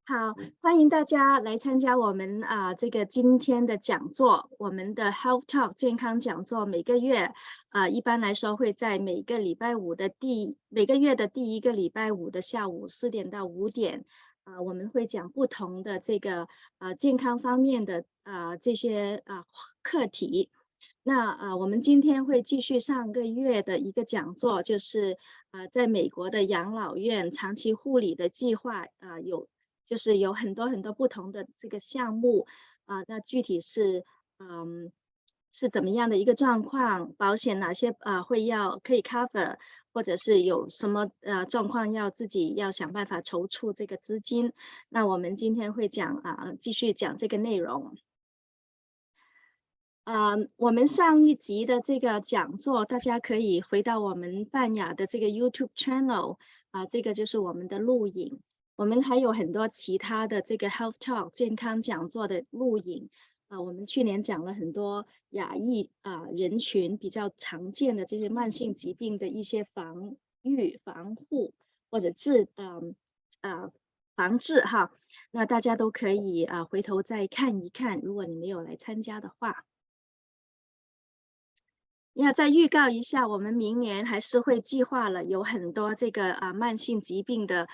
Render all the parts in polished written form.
好，欢迎大家来参加我们这个今天的讲座，我们的 Health Talk 健康讲座，每个月一般来说会在每个月的第一个礼拜五的下午4点到5点，我们会讲不同的这个健康方面的这些课题。那我们今天会继续上个月的一个讲座，就是在美国的养老院长期护理的计划就是有很多不同的这个项目那具体是是怎么样的一个状况？保险哪些可以 cover， 或者是有什么状况要自己要想办法筹措这个资金？那我们今天会继续讲这个内容。我们上一集的这个讲座，大家可以回到我们泛雅的这个 YouTube channel 这个就是我们的录影。我们还有很多其他的这个 Health Talk 健康讲座的录影我们去年讲了很多亚裔人群比较常见的这些慢性疾病的一些防护或者防治哈，那大家都可以回头再看一看，如果你没有来参加的话。要再预告一下，我们明年还是会计划了有很多这个慢性疾病的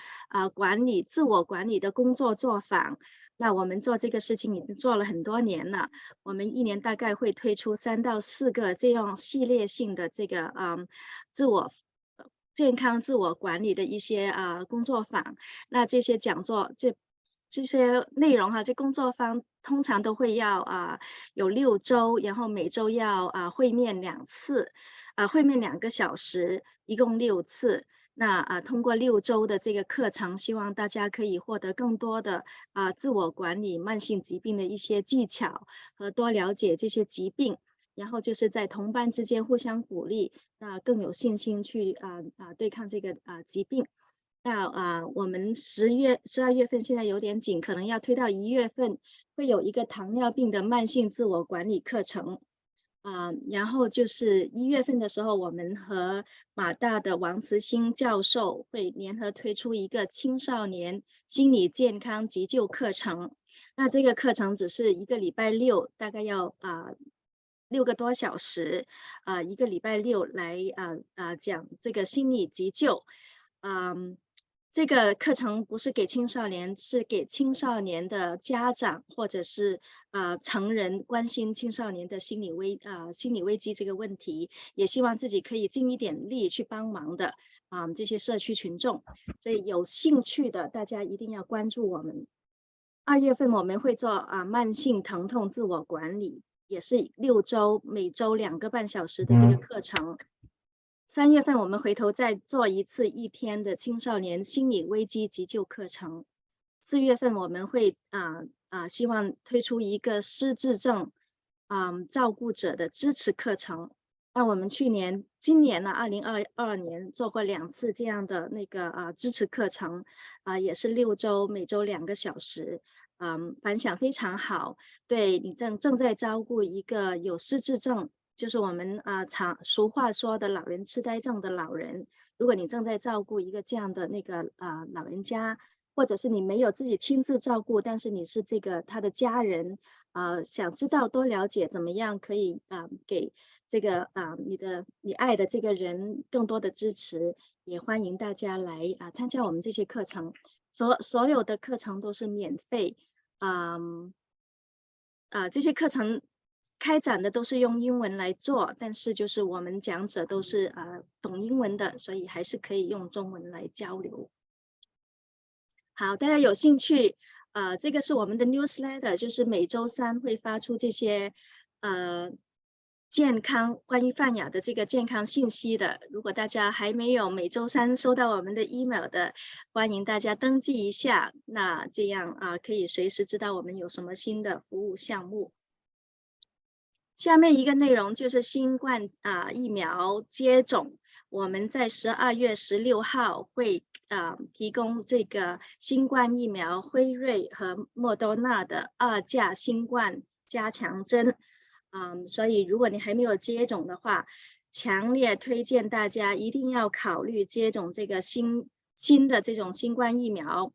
自我管理的工作做法。那我们做这个事情已经做了很多年了，我们一年大概会推出3到4个这样系列性的这个健康自我管理的一些工作坊。那这些讲座这些内容这工作坊通常都会要有6周，然后每周要会面2次，会面2个小时，一共6次。那通过6周的这个课程，希望大家可以获得更多的自我管理慢性疾病的一些技巧和多了解这些疾病，然后就是在同伴之间互相鼓励，更有信心去对抗这个疾病。那我们12月份现在有点紧，可能要推到1月份，会有一个糖尿病的慢性自我管理课程。然后就是1月份的时候，我们和马大的王慈欣教授会联合推出一个青少年心理健康急救课程。那这个课程只是一个礼拜6，大概要6个多小时，一个礼拜6来讲这个心理急救。这个课程不是给青少年，是给青少年的家长或者是成人关心青少年的心理危机这个问题，也希望自己可以尽一点力去帮忙的这些社区群众。所以有兴趣的大家一定要关注我们。2月份我们会做慢性疼痛自我管理，也是6周，每周2个半小时的这个课程。3月份我们回头再做一次1天的青少年心理危机急救课程。4月份我们会希望推出一个失智症照顾者的支持课程。那我们今年呢2022年做过2次这样的那个支持课程也是6周，每周2个小时。反响非常好。对你正在照顾一个有失智症，就是我们俗话说的老人痴呆症的老人，如果你正在照顾一个这样的那个老人家，或者是你没有自己亲自照顾，但是你是他的家人，想知道多了解怎么样可以给这个你爱的这个人更多的支持，也欢迎大家来参加我们这些课程。所有的课程都是免费，这些课程开展的都是用英文来做，但是就是我们讲者都是懂英文的，所以还是可以用中文来交流。好，大家有兴趣这个是我们的 newsletter， 就是每周3会发出这些关于泛雅的这个健康信息的。如果大家还没有每周3收到我们的 email 的，欢迎大家登记一下，那这样可以随时知道我们有什么新的服务项目。下面一个内容就是新冠疫苗接种，我们在12月16号会提供这个新冠疫苗辉瑞和莫多纳的2价新冠加强针。所以如果你还没有接种的话，强烈推荐大家一定要考虑接种这个新新的这种新冠疫苗。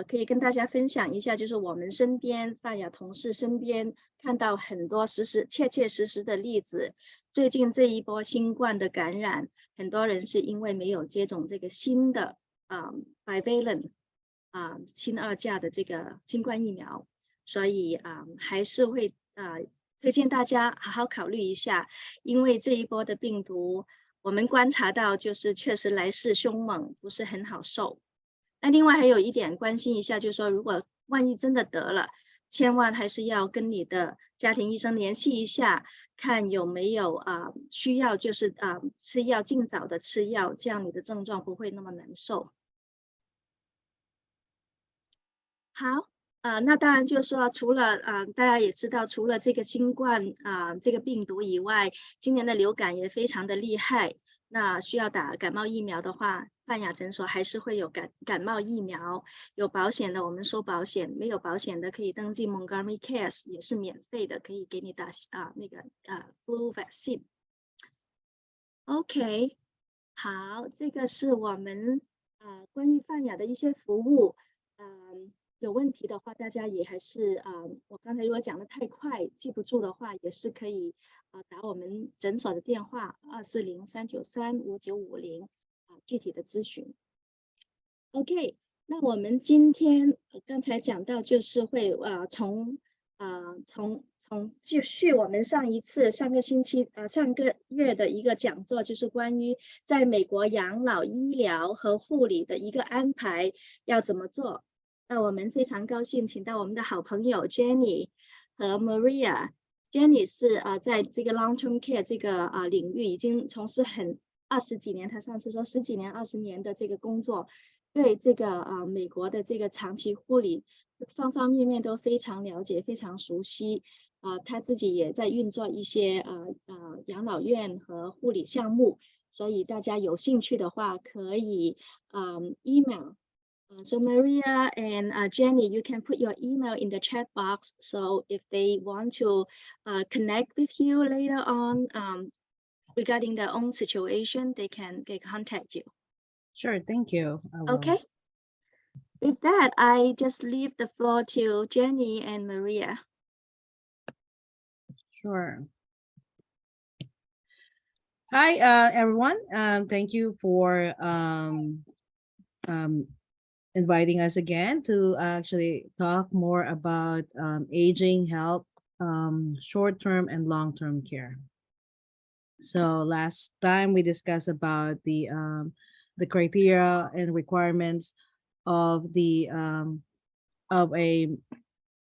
可以跟大家分享一下，就是我们身边泛亚同事身边看到很多切切实实的例子。最近这一波新冠的感染，很多人是因为没有接种这个新的bivalent 新2价的这个新冠疫苗，所以还是会推荐大家好好考虑一下，因为这一波的病毒，我们观察到就是确实来势凶猛，不是很好受。那另外还有一点关心一下，就是说如果万一真的得了，千万还是要跟你的家庭医生联系一下，看有没有需要就是吃药，尽早的吃药，这样你的症状不会那么难受。好，那当然就是说，除了大家也知道，除了这个新冠这个病毒以外，今年的流感也非常的厉害。那需要打感冒疫苗的话，泛亚诊所还是会有感冒疫苗。有保险的我们收保险，没有保险的可以登记 Montgomery Cares， 也是免费的，可以给你打那个flu vaccine。OK， 好，这个是我们关于泛亚的一些服务。有问题的话，大家也还是我刚才如果讲的太快记不住的话，也是可以打我们诊所的电话240-393-5950具体的咨询。OK， 那我们今天刚才讲到就是会从继续我们上个月的一个讲座，就是关于在美国养老医疗和护理的一个安排要怎么做。那我们非常高兴请到我们的好朋友 Jheni 和 Maria。Jheni 是在这个 long-term care 这个领域已经从事20几年，他上次说10几年、20年的这个工作，对这个美国的这个长期护理方方面面都非常了解、非常熟悉。他自己也在运作一些养老院和护理项目，所以大家有兴趣的话可以email。So Maria and Jheni, you can put your email in the chat box. So if they want to connect with you later on regarding their own situation, they can contact you. Sure, thank you. Okay. With that, I just leave the floor to Jheni and Maria. Sure. Hi, everyone. Thank you for inviting us again to actually talk more about aging health, short-term and long-term care. So last time we discussed about the criteria and requirements of a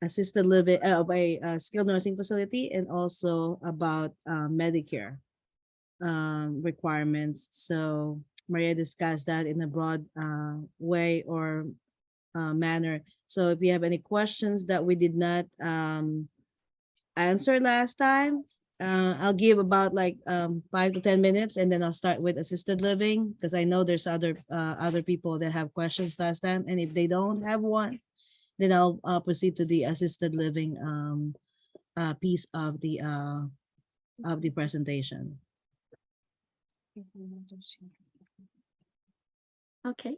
assisted living of a skilled nursing facility, and also about Medicare requirements. So Maria discussed that in a broad way or manner. So if you have any questions that we did not answer last time, I'll give about like 5 to 10 minutes, and then I'll start with assisted living, because I know there's other people that have questions last time, and if they don't have one, then I'll proceed to the assisted living piece of the presentation. Okay.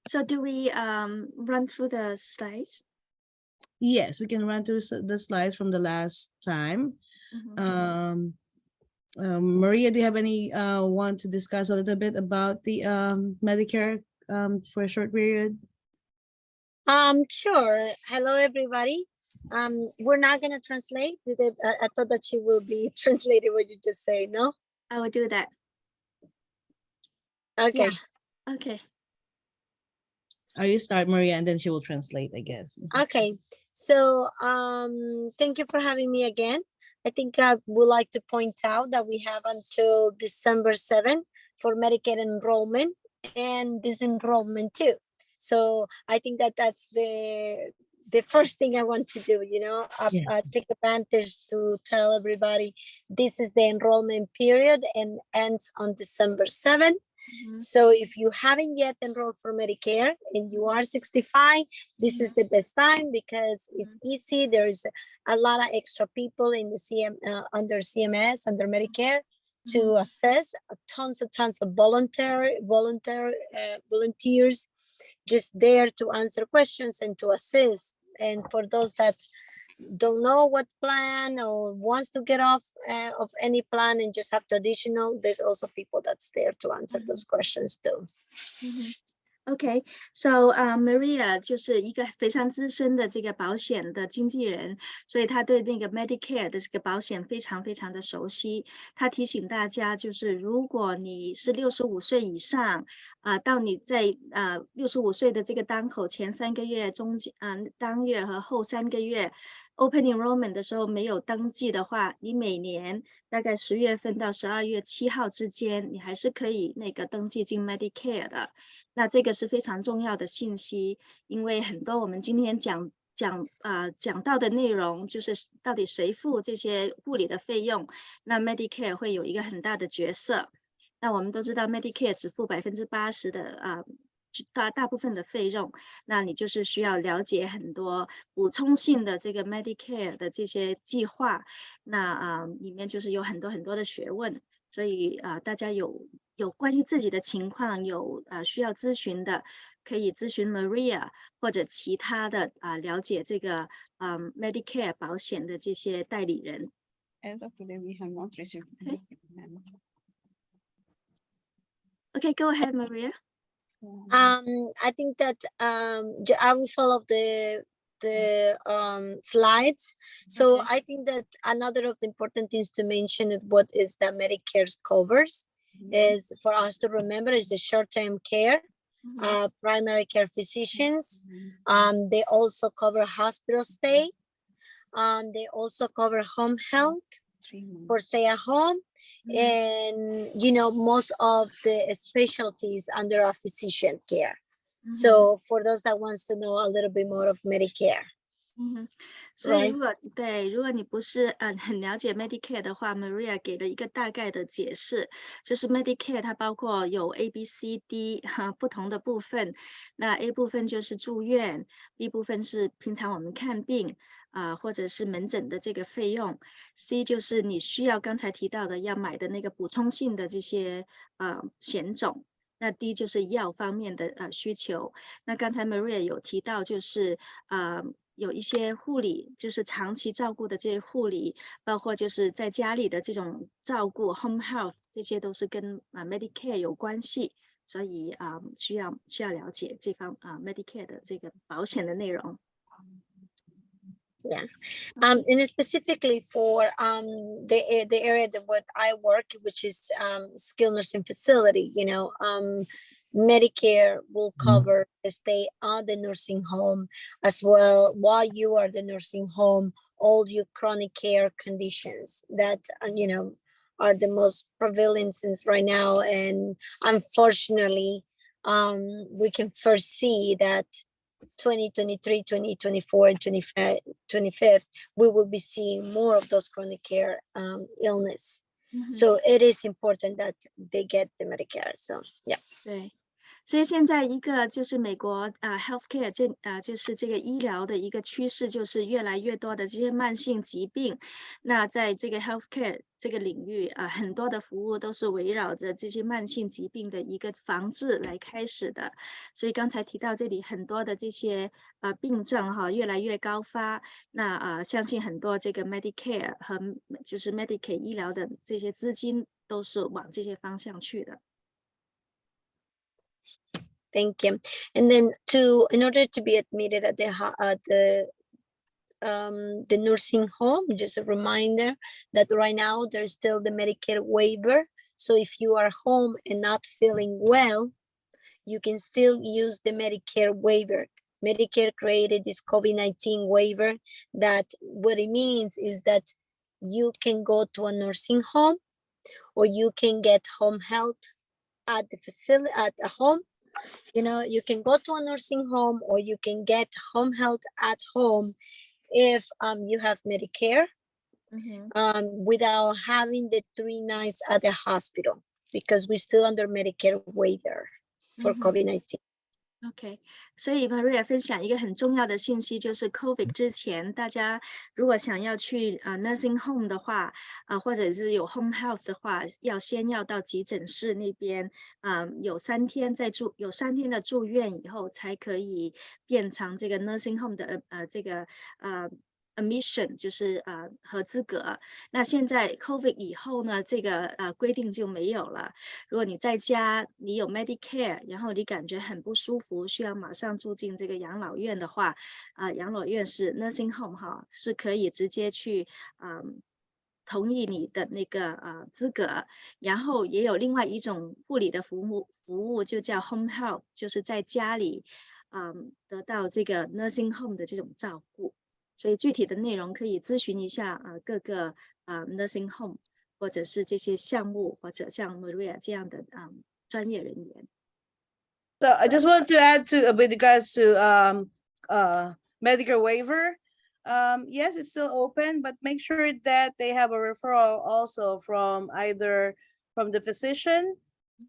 So do we run through the slides? Yes, we can run through the slides from the last time. Maria, do you have any want to discuss a little bit about the Medicare for a short period? Sure. Hello, everybody. We're not going to translate. I thought that you will be translating what you just say, no? I will do that. Okay. Yeah. Okay. You start, Maria, and then she will translate, I guess. Okay. So thank you for having me again. I think I would like to point out that we have until December 7th for Medicaid enrollment and disenrollment too. So I think that that's the first thing I want to do, you know, take advantage to tell everybody this is the enrollment period and ends on December 7th. So if you haven't yet enrolled for Medicare and you are 65, this is the best time because it's easy. There's a lot of extra people in the under CMS, under Medicare. to assess. Tons of volunteers just there to answer questions and to assist. And for those that don't know what plan or wants to get off of any plan and just have traditional, there's also people that's there to answer those questions too. OK, so Maria 就是一个非常资深的这个保险的经纪人，所以她对那个 Medicare 的这个保险非常的熟悉。她提醒大家，就是如果你是65岁以上，到你在65岁的这个当口前3个月、当月和后3个月 Open Enrollment 的时候没有登记的话，你每年大概10月份到12月7号之间，你还是可以那个登记进 Medicare 的。那这个是非常重要的信息，因为很多我们今天讲到的内容，就是到底谁付这些护理的费用，那 Medicare 会有一个很大的角色。那我们都知道 Medicare 只付80%的大部分的费用，那你就是需要了解很多补充性的这个 Medicare 的这些计划，那里面就是有很多的学问，所以大家有关于自己的情况有需要咨询的，可以咨询 Maria 或者其他的了解这个Medicare 保险的这些代理人。As of today, we have not received. Okay, go ahead, Maria. I think that I will follow the slides. So Okay. I think that another of the important things to mention is what is that Medicare covers is for us to remember is the short-term care, primary care physicians. They also cover hospital stay. They also cover home health for stay at home. And most of the specialties under a physician care. So for those that wants to know a little bit more of Medicare. 所以如果你不是很了解 Medicare 的话 ，Maria 给了一个大概的解释，就是 Medicare 它包括有 A、B、C、D 不同的部分。那 A 部分就是住院 ，B 部分是平常我们看病或者是门诊的这个费用 ，C 就是你需要刚才提到的要买的那个补充性的这些险种。那 D 就是药方面的需求。那刚才 Maria 有提到，就是有一些护理，就是长期照顾的这些护理，包括就是在家里的这种照顾 home health， 这些都是跟Medicare 有关系，所以需要了解这方Medicare 的这个保险的内容。Yeah, and specifically for the area that what I work, which is skilled nursing facility, Medicare will cover the stay on the nursing home as well while you are the nursing home, all your chronic care conditions that are the most prevalent since right now, and unfortunately we can foresee that 2023, 2024, and 25, we will be seeing more of those chronic care illness. So it is important that they get the Medicare. So yeah. 对。所以现在一个就是美国healthcare 就是这个医疗的一个趋势，就是越来越多的这些慢性疾病。那在这个 healthcare 这个领域很多的服务都是围绕着这些慢性疾病的一个防治来开始的。所以刚才提到这里很多的这些病症越来越高发，那相信很多这个 Medicare 和就是 Medicaid 医疗的这些资金都是往这些方向去的。Thank you. And then in order to be admitted at the nursing home, just a reminder that right now there's still the Medicare waiver. So if you are home and not feeling well, you can still use the Medicare waiver. Medicare created this COVID-19 waiver that what it means is that you can go to a nursing home or you can get home health at the facility, at a home. You can go to a nursing home or you can get home health at home if you have Medicare without having the 3 nights at the hospital, because we're still under Medicare waiver for COVID-19. OK，所以 Maria 分享一个很重要的信息，就是 COVID 之前，大家如果想要去nursing home 的话，或者是有 home health 的话，先要到急诊室那边，有3天的住院以后，才可以变成这个 nursing home 的这个admission，就是合资格。那现在 COVID 以后呢，这个规定就没有了。如果你在家，你有 Medicare，然后你感觉很不舒服，需要马上住进这个养老院的话，养老院是 nursing home 哈，是可以直接去同意你的那个资格。然后也有另外一种护理的服务就叫 home health，就是在家里得到这个 nursing home 的这种照顾。所以具体的内容可以咨询一下各个nursing home。或者是这些项目，或者像 Maria 这样的专业人员。So I just want to add to with regards to Medicare waiver. Yes, it's still open, but make sure that they have a referral also from either from the physician,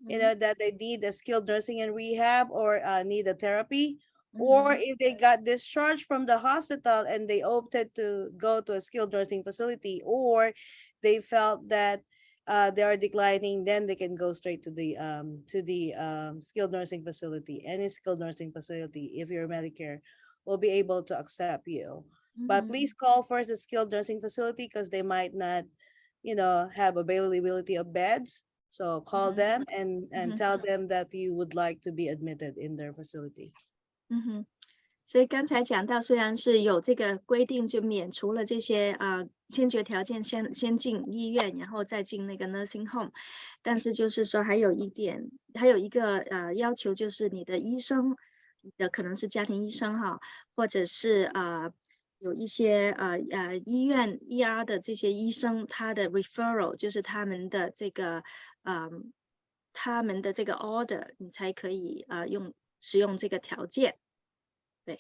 that they need a skilled nursing and rehab or need a therapy, or if they got discharged from the hospital and they opted to go to a skilled nursing facility, or they felt that they are declining, then they can go straight to the skilled nursing facility. Any skilled nursing facility, if you're Medicare, will be able to accept you. But please call first the skilled nursing facility because they might not, have availability of beds. So call them and tell them that you would like to be admitted in their facility. 所以刚才讲到，虽然是有这个规定，就免除了这些先决条件，先进医院，然后再进那个 nursing home，但是就是说还有一个要求，就是你的医生，可能是家庭医生哈，或者是有一些医院 ER 的这些医生，他的 referral 就是他们的这个order，你才可以使用这个条件。对。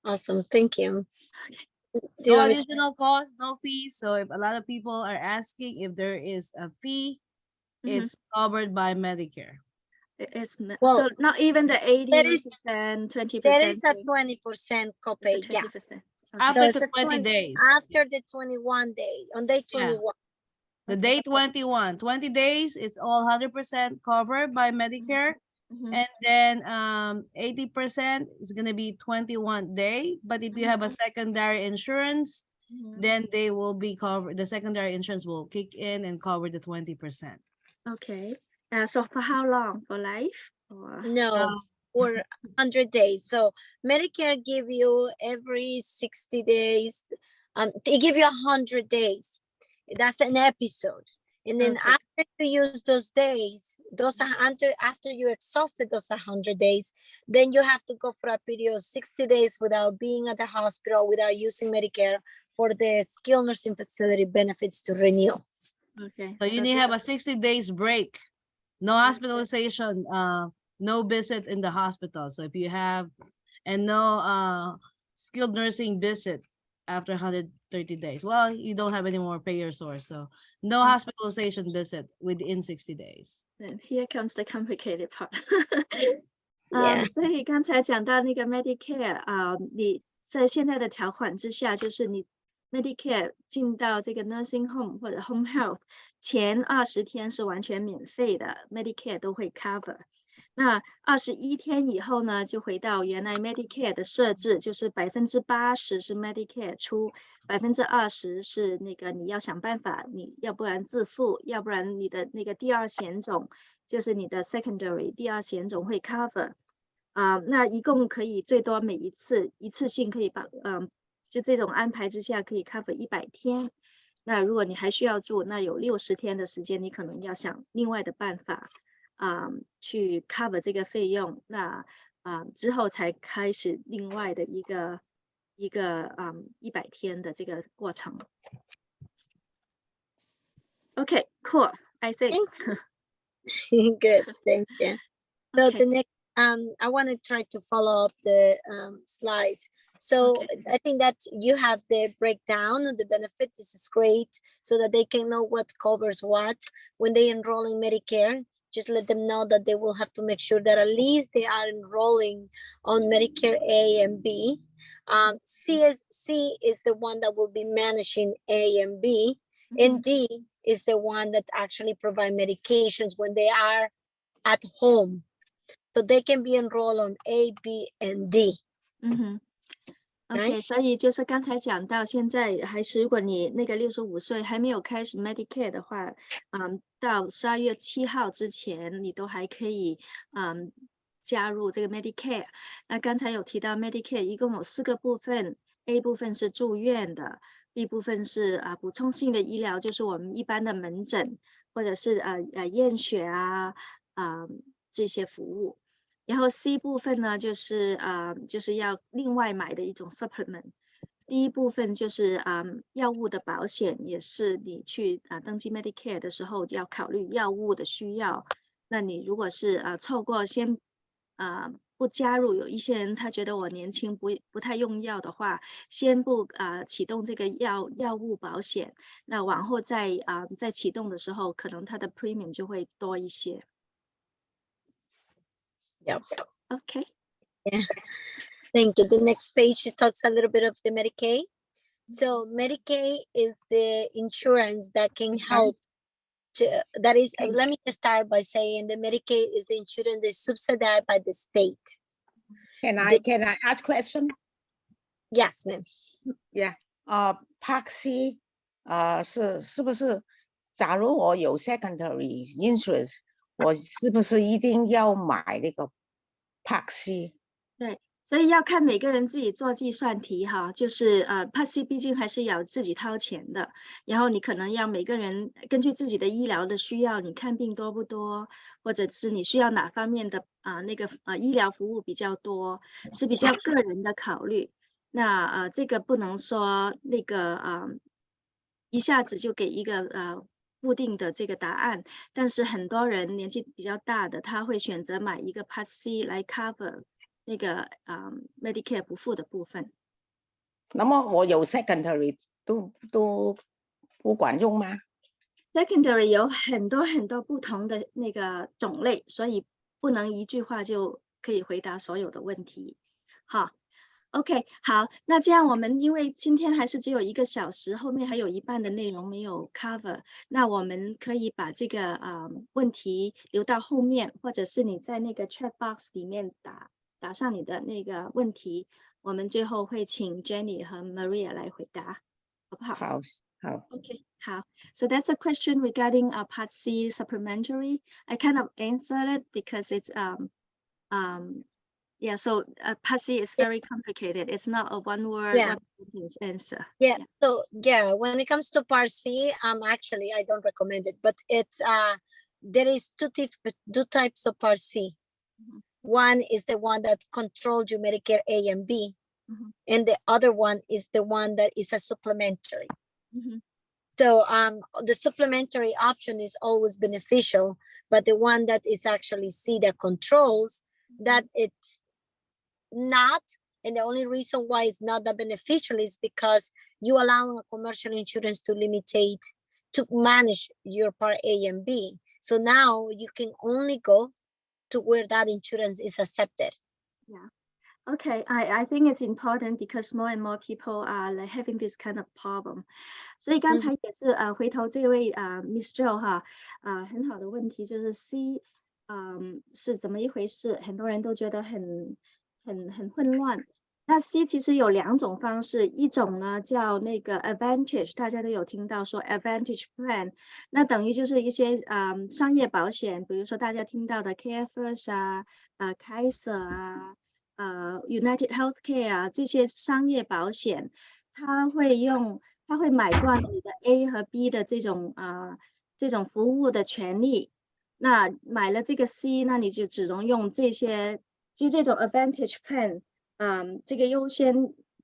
Awesome, thank you. No additional cost, no fees. So if a lot of people are asking if there is a fee, it's covered by Medicare. So not even the 80%, 20%. There is a 20% copay. Yes. After the 20 days. After the 21 day, on day 21. Yeah. The day 21, 20 days, it's all 100% covered by Medicare. And then 80% is going to be 21 day. But if you have a secondary insurance, then they will be covered. The secondary insurance will kick in and cover the 20%. Okay. So for how long? For life? Or? No, for 100 days. So Medicare give you every 60 days. They give you 100 days. That's an episode. And then after you use those days, after you exhausted those 100 days, then you have to go for a period of 60 days without being at the hospital, without using Medicare for the skilled nursing facility benefits to renew. Okay. So you need to have a 60 days break. No hospitalization, no visit in the hospital. So if you have, and no skilled nursing visit after 130 days. Well, you don't have any more payer source. So no hospitalization visit within 60 days. And here comes the complicated part. 所 Yeah. 以刚才讲到那个 Medicare 你在现在的条款之下，就是你 Medicare 进到这个 nursing home 或者 home health 前20天是完全免费的 ，Medicare 都会 cover。那21天以后呢，就回到原来 Medicare 的设置，就是80%是 Medicare 出，20%是那个你要想办法，你要不然自付，要不然你的那个第二险种，就是你的 secondary 第二险种会 cover。那一共可以最多每一次性可以把就这种安排之下可以 cover 100天。那如果你还需要住，那有60天的时间，你可能要想另外的办法。去 cover 这个费用，那之后才开始另外的一个100天的这个过程。Okay, cool. I think. Good, thank you. So Okay. the next, I want to try to follow up the slides. So I think that you have the breakdown of the benefits. This is great, so that they can know what covers what when they enroll in Medicare. just let them know that they will have to make sure that at least they are enrolling on Medicare A and B. C is the one that will be managing A and B, and D is the one that actually provide medications when they are at home. So they can be enrolled on A, B, and D. OK， 所以就是刚才讲到，现在还是如果你那个65岁还没有开始 Medicare 的话，到12月7号之前，你都还可以加入这个 Medicare。那刚才有提到 Medicare 一共有4个部分 ，A 部分是住院的 ，B 部分是补充性的医疗，就是我们一般的门诊或者是验血啊这些服务。然后 C 部分呢，就是要另外买的一种 supplement。第一部分就是药物的保险，也是你去登记 Medicare 的时候要考虑药物的需要。那你如果是错过先不加入，有一些人他觉得我年轻不太用药的话，先不启动这个药物保险，那往后再启动的时候，可能它的 premium 就会多一些。Yep. Okay. Yeah. Thank you. The next page talks a little bit of the Medicaid. So Medicaid is the insurance that can help let me just start by saying the Medicaid is the insurance that's subsidized by the state. Can I ask question? Yes, ma'am. Yeah. Part C 是不是假如我有 secondary insurance 我是不是一定要买那个 Part C？ 对，所以要看每个人自己做计算题哈，就是Part C 毕竟还是要自己掏钱的，然后你可能要每个人根据自己的医疗的需要，你看病多不多，或者是你需要哪方面的医疗服务比较多，是比较个人的考虑。那这个不能说那个一下子就给一个固定的这个答案，但是很多人年纪比较大的，他会选择买一个 Part C 来 cover 那个Medicare 不付的部分。那么我有 secondary 都不管用吗？ Secondary 有很多不同的那个种类，所以不能一句话就可以回答所有的问题。好。OK， 好，那这样我们因为今天还是只有1个小时，后面还有一半的内容没有 cover， 那我们可以把这个问题留到后面，或者是你在那个 chat box 里面打上你的那个问题，我们最后会请 Jheni 和 Maria 来回答，好不好？好。Okay, 好。So that's a question regarding Part C supplementary. I kind of answered it because it's yeah, so Part C is very complicated. It's not a one word, one sentence answer. Yeah. So yeah, when it comes to Part C, actually I don't recommend it, but it's there is two types of Part C. One is the one that controls your Medicare A and B, and the other one is the one that is a supplementary. So the supplementary option is always beneficial, but the one that is actually C that controls that it's not, and the only reason why it's not that beneficial is because you allow a commercial insurance to manage your Part A and B. So now you can only go to where that insurance is accepted. Yeah. Okay, I think it's important because more and more people are like having this kind of problem. 所以刚才也是回头这位Miss Jo 哈很好的问题就是 C 是怎么一回事？很多人都觉得很混乱。那 C 其实有2种方式，一种呢叫那个 Advantage， 大家都有听到说 Advantage Plan， 那等于就是一些商业保险，比如说大家听到的 Care First 啊Kaiser 啊United Healthcare 啊这些商业保险，它会买断你的 A 和 B 的这种服务的权利。那买了这个 C， 那你就只能用这些，就这种 Advantage Plan， 这个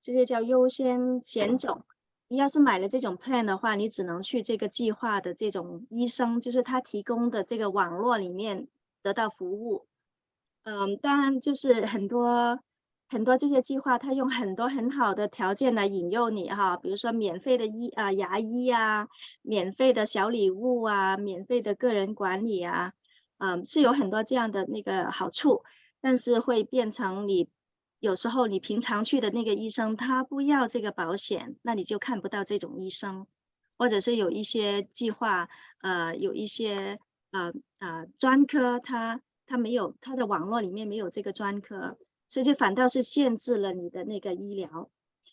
这些叫优先险种。你要是买了这种 plan 的话，你只能去这个计划的这种医生，就是他提供的这个网络里面得到服务。当然就是很多这些计划，它用很多很好的条件来引诱你哈，比如说免费的牙医啊，免费的小礼物啊，免费的个人管理啊，是有很多这样的那个好处，但是会变成你有时候你平常去的那个医生他不要这个保险，那你就看不到这种医生，或者是有一些计划，有一些专科他没有他的网络里面没有这个专科，所以就反倒是限制了你的那个医疗。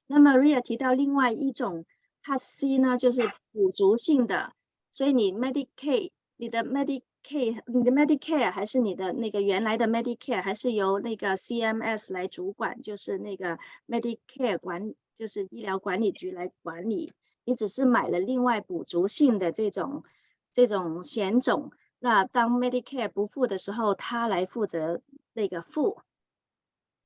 那么 Maria 提到另外一种 Part C 呢，就是补足性的，所以你 Medicaid 你的 Medicare 还是你的那个原来的 Medicare 还是由那个 CMS 来主管，就是那个 Medicare 就是医疗管理局来管理。你只是买了另外补足性的这种险种，那当 Medicare 不付的时候，他来负责那个付。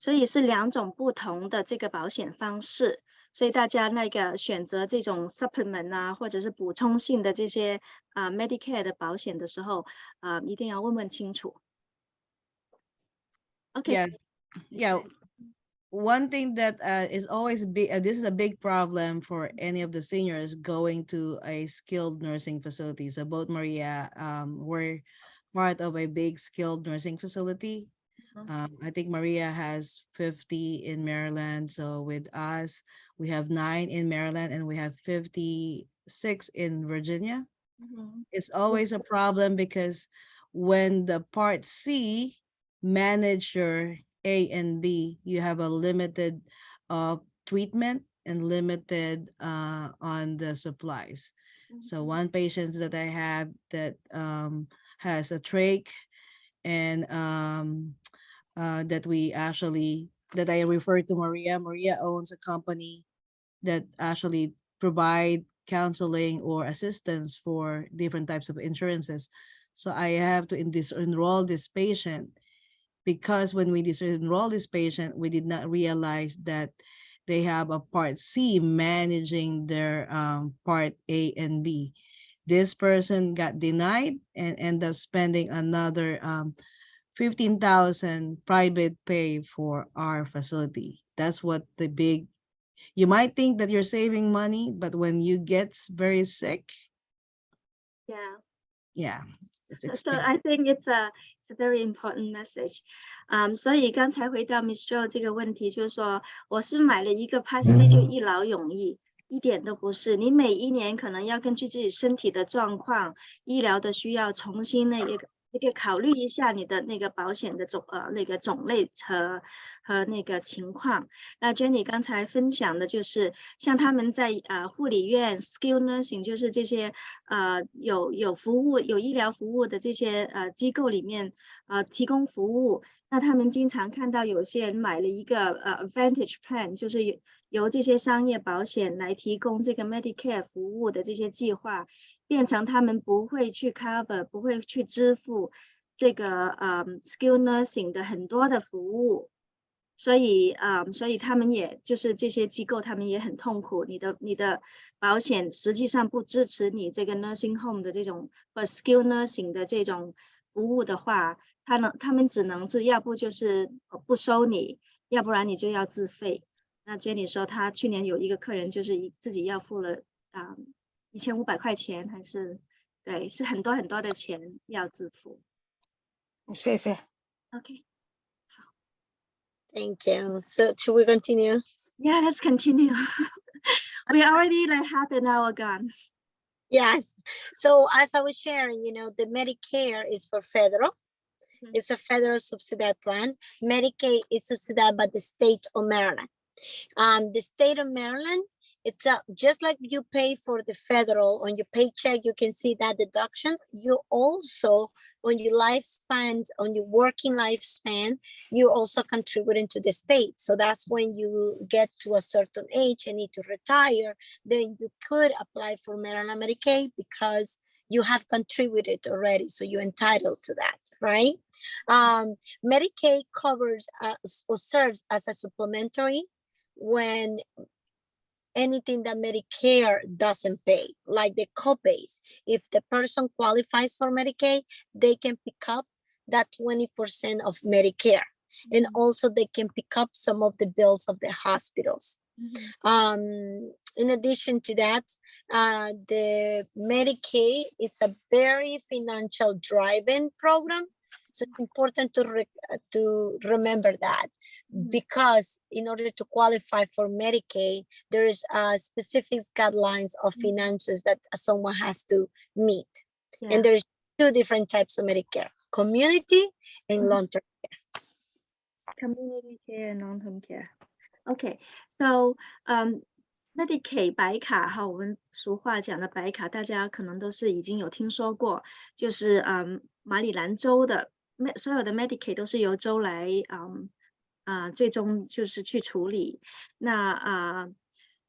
所以是两种不同的这个保险方式，所以大家那个选择这种 supplement 啊，或者是补充性的这些Medicare 的保险的时候，一定要问问清楚。OK， Yes. Yeah. One thing that is always big, this is a big problem for any of the seniors going to a skilled nursing facility. So both Maria were part of a big skilled nursing facility. I think Maria has 50 in Maryland. So with us, we have 9 in Maryland and we have 56 in Virginia. It's always a problem because when the Part C manage your A and B, you have a limited treatment and limited on the supplies. So one patient that I have that has a trach and that I refer to Maria. Maria owns a company that actually provide counseling or assistance for different types of insurances. So I have to enroll this patient because when we disenroll this patient, we did not realize that they have a Part C managing their Part A and B. This person got denied and ended up spending another 15,000 private pay for our facility. That's what you might think that you're saving money, but when you get very sick, yeah, it's so expensive. I think it's a very important message. 所以刚才回到 Miss Jo 这个问题，就是说我是买了一个 Part C 就一劳永逸，一点都不是。你每一年可能要根据自己身体的状况、医疗的需要，重新那个考虑一下你的那个保险的那个种类和那个情况。那 Jheni 刚才分享的就是像他们在护理院 skilled nursing 就是这些有服务有医疗服务的这些机构里面提供服务，那他们经常看到有些人买了一个Advantage Plan， 就是由这些商业保险来提供这个 Medicare 服务的这些计划，变成他们不会去 cover 不会去支付这个skilled nursing 的很多的服务。所以他们也就是这些机构，他们也很痛苦。你的保险实际上不支持你这个 nursing home 的这种或 skilled nursing 的这种服务的话，他们只能是要不就是不收你，要不然你就要自费。那 Jheni 说，她去年有一个客人就是自己要付了1500块钱，还是对，是很多很多的钱要自付。谢谢。OK。Thank you. So should we continue? Yeah, let's continue. We already like half an hour gone. Yes. So as I was sharing, the Medicare is for federal. It's a federal subsidized plan. Medicaid is subsidized by the state of Maryland. The state of Maryland, it's just like you pay for the federal on your paycheck, you can see that deduction. You also, on your lifespans, on your working lifespan, you're also contributing to the state. So that's when you get to a certain age and need to retire, then you could apply for Maryland Medicaid because you have contributed already, so you're entitled to that, right? Medicaid covers or serves as a supplementary when anything that Medicare doesn't pay, like the copays. If the person qualifies for Medicaid, they can pick up that 20% of Medicare. And also they can pick up some of the bills of the hospitals. In addition to that, the Medicaid is a very financial driven program. So it's important to remember that, because in order to qualify for Medicaid, there is specific guidelines of finances that someone has to meet. Yeah. And there's two different types of Medicare: community and long-term care. Community care and long-term care. Okay, so Medicaid 白卡哈，我们俗话讲的白卡，大家可能都是已经有听说过，就是马里兰州的所有的 Medicaid 都是由州来最终就是去处理。那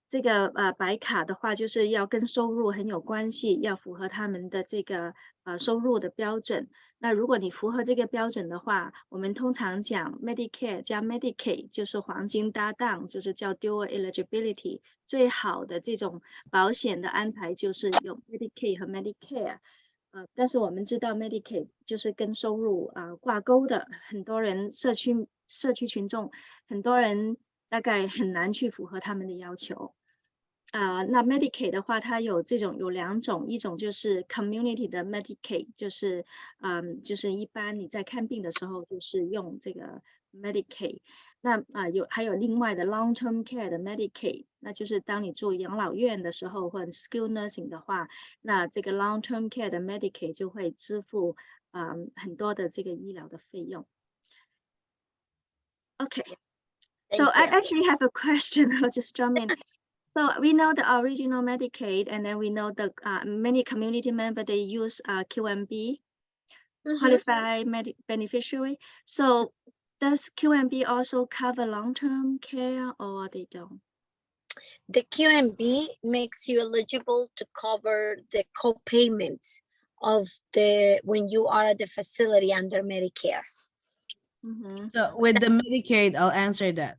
这个白卡的话，就是要跟收入很有关系，要符合他们的这个收入的标准。那如果你符合这个标准的话，我们通常讲 Medicare 加 Medicaid 就是黄金搭档，就是叫 Dual Eligibility。最好的这种保险的安排就是有 Medicaid 和 Medicare。但是我们知道 Medicaid 就是跟收入挂钩的，很多人社区群众，很多人大概很难去符合他们的要求。那 Medicaid 的话，它有两种，一种就是 community 的 Medicaid，就是一般你在看病的时候就是用这个 Medicaid。那还有另外的 long-term care 的 Medicaid， 那就是当你住养老院的时候或者 skilled nursing 的话，那这个 long-term care 的 Medicaid 就会支付很多的这个医疗的费用。Okay, so I actually have a question. I'll just jump in. So we know the original Medicaid, and then we know the many community members, they use QMB, qualified beneficiary. So does QMB also cover long-term care or they don't? The QMB makes you eligible to cover the co-payments of when you are at the facility under Medicare. So with the Medicaid, I'll answer that.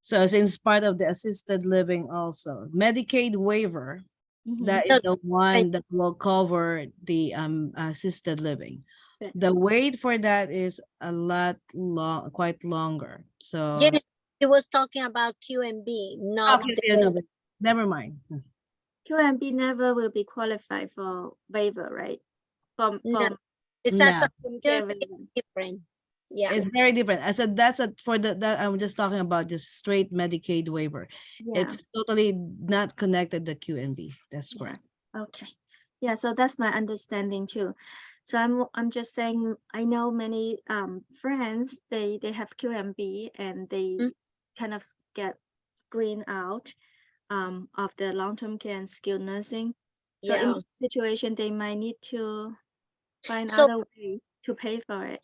So since part of the assisted living also, Medicaid waiver, that is the one that will cover the assisted living. The wait for that is a lot quite longer. So yes, it was talking about QMB, not no, never mind. QMB never will be qualified for waiver, right? No, it's different. Yeah, it's very different. I said that I'm just talking about just straight Medicaid waiver. Yeah. It's totally not connected to QMB. That's correct. Yes. Okay. Yeah, so that's my understanding too. So I'm just saying, I know many friends, they have QMB and they kind of get screened out of the long-term care and skilled nursing. So in this situation, they might need to find other way to pay for it.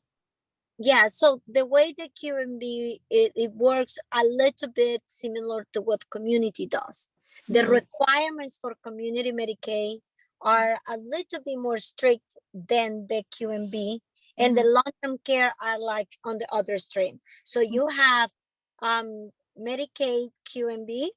Yeah, so the way the QMB, it works a little bit similar to what community does. The requirements for community Medicaid are a little bit more strict than the QMB, and the long-term care are like on the other stream. So you have Medicaid QMB,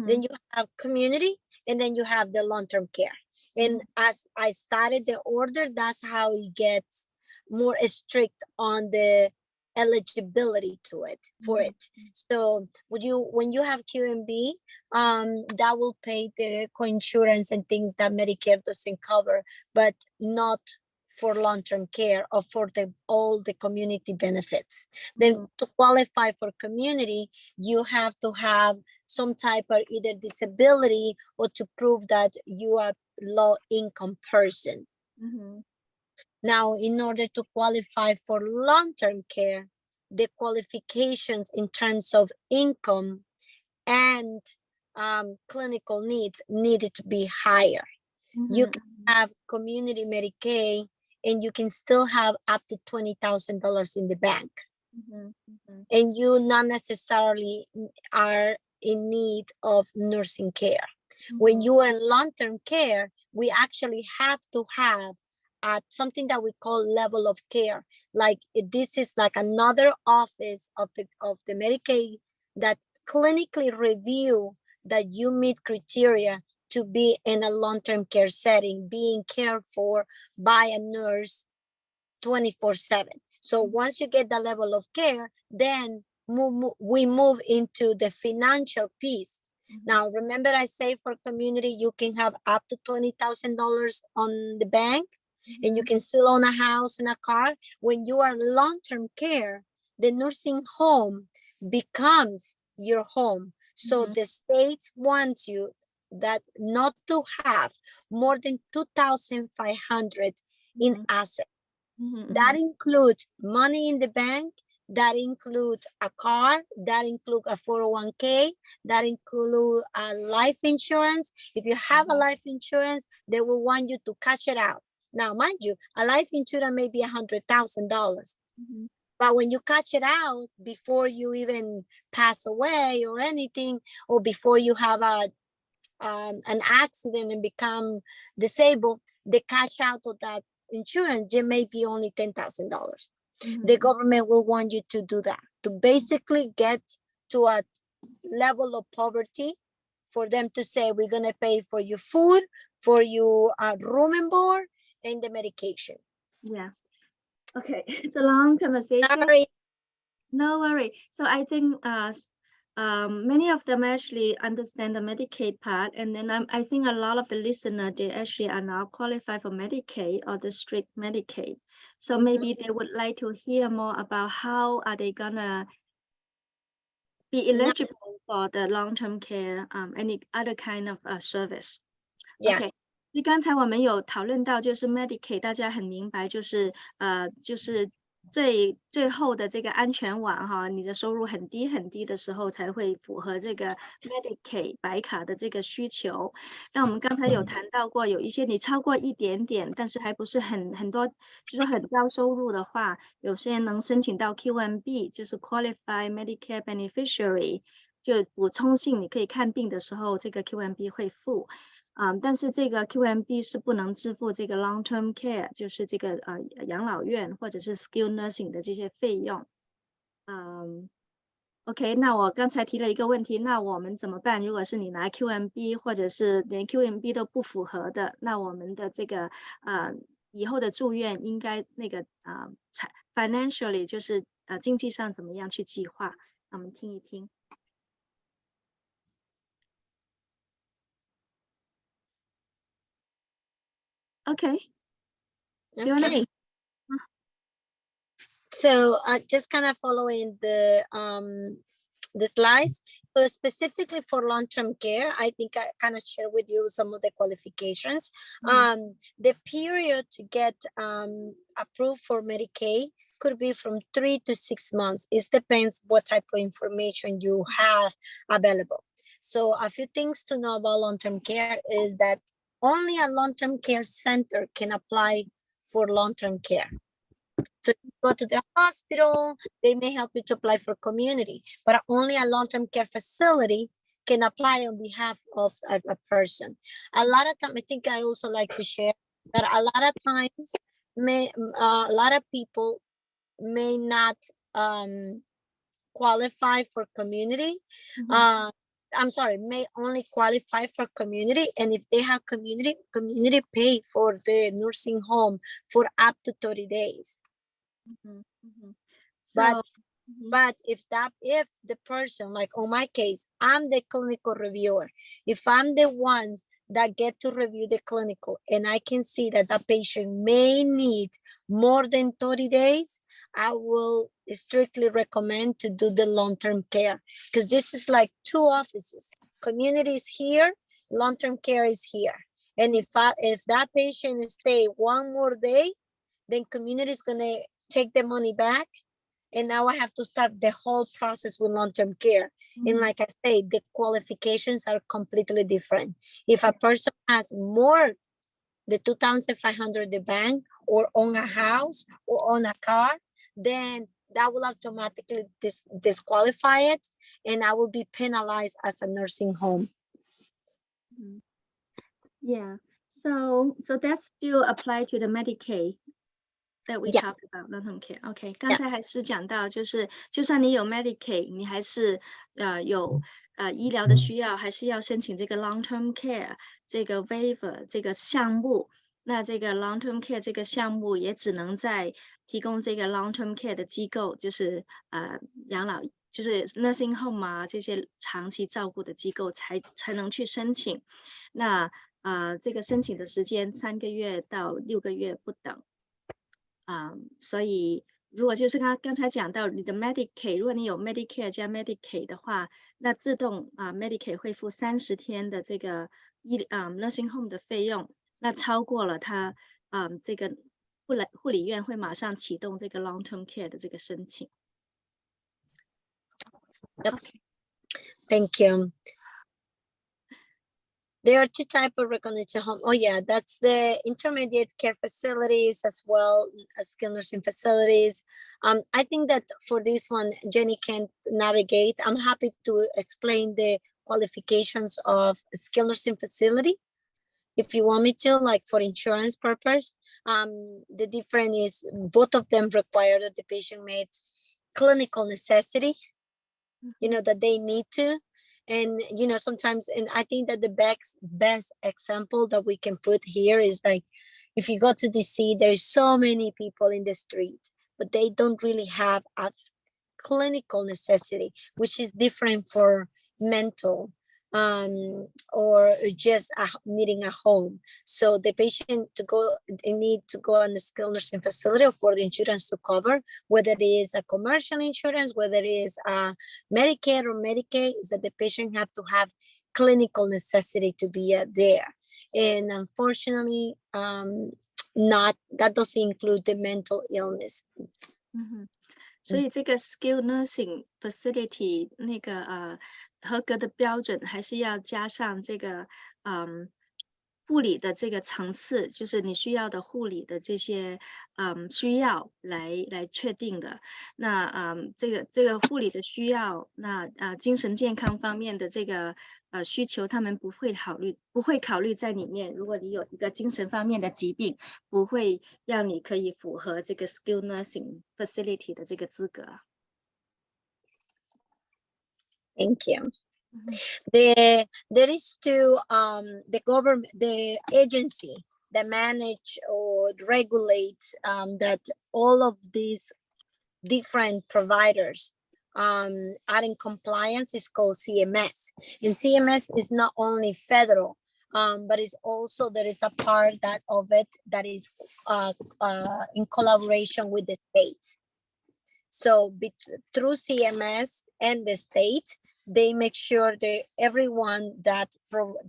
then you have community, and then you have the long-term care. And as I started the order, that's how it gets more strict on the eligibility to it for it. So when you have QMB, that will pay the coinsurance and things that Medicare doesn't cover, but not for long-term care or for all the community benefits. Then to qualify for community, you have to have some type of either disability or to prove that you are low-income person. Now, in order to qualify for long-term care, the qualifications in terms of income and clinical needs needed to be higher. You can have community Medicaid and you can still have up to $20,000 in the bank. And you not necessarily are in need of nursing care. When you are in long-term care, we actually have to have something that we call level of care. Like this is like another office of the Medicaid that clinically review that you meet criteria to be in a long-term care setting, being cared for by a nurse 24/7. So once you get the level of care, then we move into the financial piece. Now, remember I say for community, you can have up to $20,000 on the bank, and you can still own a house and a car. When you are long-term care, the nursing home becomes your home. So the states want you that not to have more than 2,500 in assets. That includes money in the bank, that includes a car, that includes a 401k, that includes a life insurance. If you have a life insurance, they will want you to cash it out. Now, mind you, a life insurance may be $100,000. But when you cash it out before you even pass away or anything, or before you have an accident and become disabled, the cash out of that insurance, it may be only $10,000. The government will want you to do that, to basically get to a level of poverty for them to say, we're going to pay for your food, for your room and board, and the medication. Yeah. Okay, it's a long conversation. Sorry. No worry. So I think many of them actually understand the Medicaid part, and then I think a lot of the listeners, they actually are now qualified for Medicaid or the strict Medicaid. So maybe they would like to hear more about how are they gonna be eligible for the long-term care, any other kind of service. Yeah. Okay. 所以刚才我们有讨论到，就是 Medicaid， 大家很明白，就是最后的这个安全网哈，你的收入很低很低的时候才会符合这个 Medicaid 白卡的这个需求。那我们刚才有谈到过，有一些你超过一点点，但是还不是很多，就是很高收入的话，有些人能申请到 QMB， 就是 Qualified Medicare Beneficiary， 就补充性，你可以看病的时候，这个 QMB 会付。但是这个 QMB 是不能支付这个 long-term care， 就是这个养老院或者是 skilled nursing 的这些费用。OK， 那我刚才提了一个问题，那我们怎么办？如果是你拿 QMB 或者是连 QMB 都不符合的，那我们的这个以后的住院应该那个financially 就是经济上怎么样去计划？那我们听一听。Okay. Okay. So just kind of following the slides. So specifically for long-term care, I think I kind of share with you some of the qualifications. The period to get approved for Medicaid could be from 3 to 6 months. It depends what type of information you have available. So a few things to know about long-term care is that only a long-term care center can apply for long-term care. So you go to the hospital, they may help you to apply for community, but only a long-term care facility can apply on behalf of a person. A lot of time, I think I also like to share that a lot of times, a lot of people may not qualify for community. I'm sorry, may only qualify for community. And if they have community pay for the nursing home for up to 30 days. But if the person, like on my case, I'm the clinical reviewer. If I'm the ones that get to review the clinical and I can see that the patient may need more than 30 days, I will strictly recommend to do the long-term care, because this is like two offices. Community is here, long-term care is here. And if that patient stay one more day, then community is going to take the money back. And now I have to start the whole process with long-term care. And like I say, the qualifications are completely different. If a person has more the 2,500 the bank, or own a house, or own a car, then that will automatically disqualify it, and I will be penalized as a nursing home. Yeah, so that still apply to the Medicaid that we talked about long-term care. OK， 刚才还是讲到，就是就算你有 Medicaid， 你还是有医疗的需要，还是要申请这个 long-term care 这个 waiver 这个项目。那这个 long-term care 这个项目也只能在提供这个 long-term care 的机构，就是养老就是 nursing home 啊这些长期照顾的机构才能去申请。那这个申请的时间3个月到6个月不等。所以如果就是刚才讲到你的 Medicaid， 如果你有 Medicare 加 Medicaid 的话，那自动Medicaid 会付30天的这个nursing home 的费用，那超过了它这个护理院会马上启动这个 long term care 的这个申请。Yep. Thank you. There are 2 types of recognition home. Oh yeah, that's the intermediate care facilities as well as skilled nursing facilities. I think that for this one, Jheni can navigate. I'm happy to explain the qualifications of skilled nursing facility. If you want me to, like for insurance purpose, the difference is both of them require that the patient meets clinical necessity, you know, that they need to. And, you know, sometimes, and I think that the best example that we can put here is like, if you go to DC, there's so many people in the street, but they don't really have a clinical necessity, which is different for mental or just needing a home. So the patient they need to go on the skilled nursing facility for the insurance to cover, whether it is a commercial insurance, whether it is Medicare or Medicaid, is that the patient have to have clinical necessity to be there. And unfortunately, that doesn't include the mental illness. 所以这个 skilled nursing facility 那个合格的标准还是要加上这个护理的这个层次，就是你需要的护理的这些需要来确定的。那这个护理的需要，那精神健康方面的这个需求，他们不会考虑在里面。如果你有一个精神方面的疾病，不会让你可以符合这个 skilled nursing facility 的这个资格。Thank you. There is the agency that manage or regulates that all of these different providers are in compliance is called CMS. And CMS is not only federal, but it's also, there is a part of it that is in collaboration with the states. So through CMS and the state, they make sure that everyone that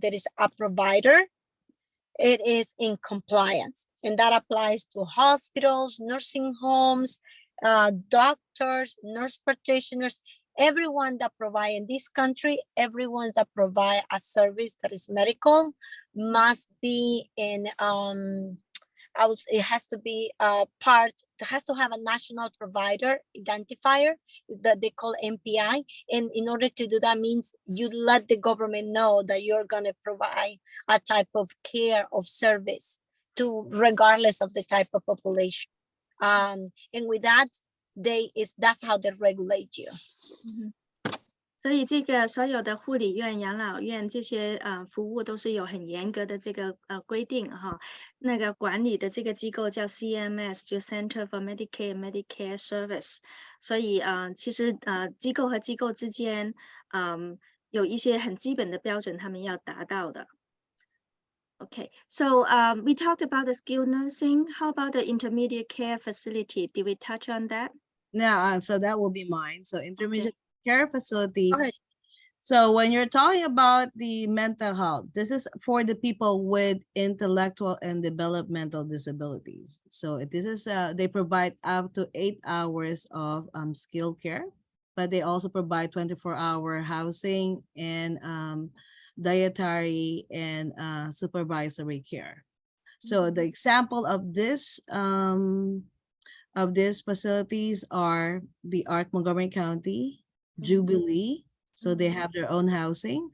is a provider, it is in compliance. And that applies to hospitals, nursing homes, doctors, nurse practitioners, everyone that provide in this country, everyone that provide a service that is medical must be in, it has to be a part, it has to have a national provider identifier that they call MPI. And in order to do that means you let the government know that you're going to provide a type of care of service to regardless of the type of population. And with that, that's how they regulate you. 所以这个所有的护理院、养老院这些服务都是有很严格的这个规定哈。那个管理的这个机构叫 CMS， 就 Center for Medicare and Medicare Service。所以其实机构和机构之间有一些很基本的标准，他们要达到的。Okay, so we talked about the skilled nursing. How about the intermediate care facility? Did we touch on that? Yeah, so that will be mine. So intermediate care facility. Okay. So when you're talking about the mental health, this is for the people with intellectual and developmental disabilities. So this is they provide up to 8 hours of skilled care, but they also provide 24-hour housing and dietary and supervisory care. So the example of this facilities are the Art Montgomery County, Jubilee. So they have their own housing.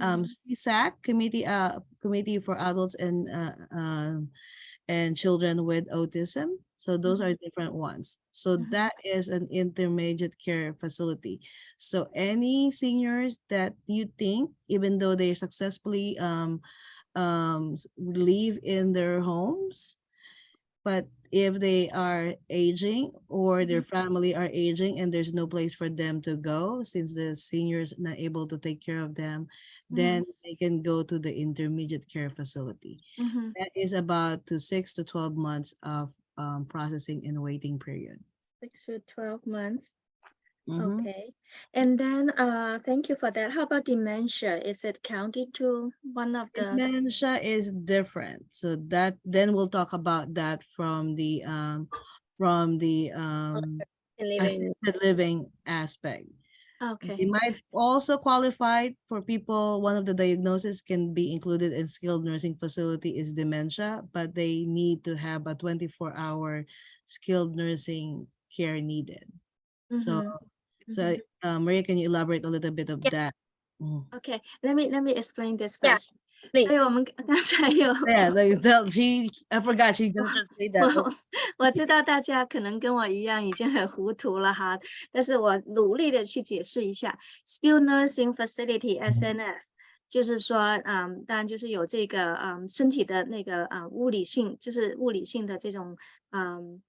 CSAC, Committee for Adults and Children with Autism. So those are different ones. So that is an intermediate care facility. So any seniors that you think, even though they successfully live in their homes, but if they are aging or their family are aging and there's no place for them to go since the seniors not able to take care of them, then they can go to the intermediate care facility. That is about to 6 to 12 months of processing and waiting period. 6 to 12 months. Mhm. Okay. And then thank you for that. How about dementia? Is it counted to one of the Dementia is different. So that then we'll talk about that from the Living. assisted living aspect. okay. They might also qualify for people. One of the diagnoses can be included in skilled nursing facility is dementia, but they need to have a 24-hour skilled nursing care needed. So, Mhm. Maria, can you elaborate a little bit of Yeah. that? Mhm. Okay, let me explain this Yeah, first. please. 所以我们刚才有 Yeah, I forgot she's gonna translate that. 我知道大家可能跟我一样已经很糊涂了哈，但是我努力的去解释一下 ，Skilled Nursing Facility SNF，就是说，当然就是有这个身体的那个物理性，就是物理性的这种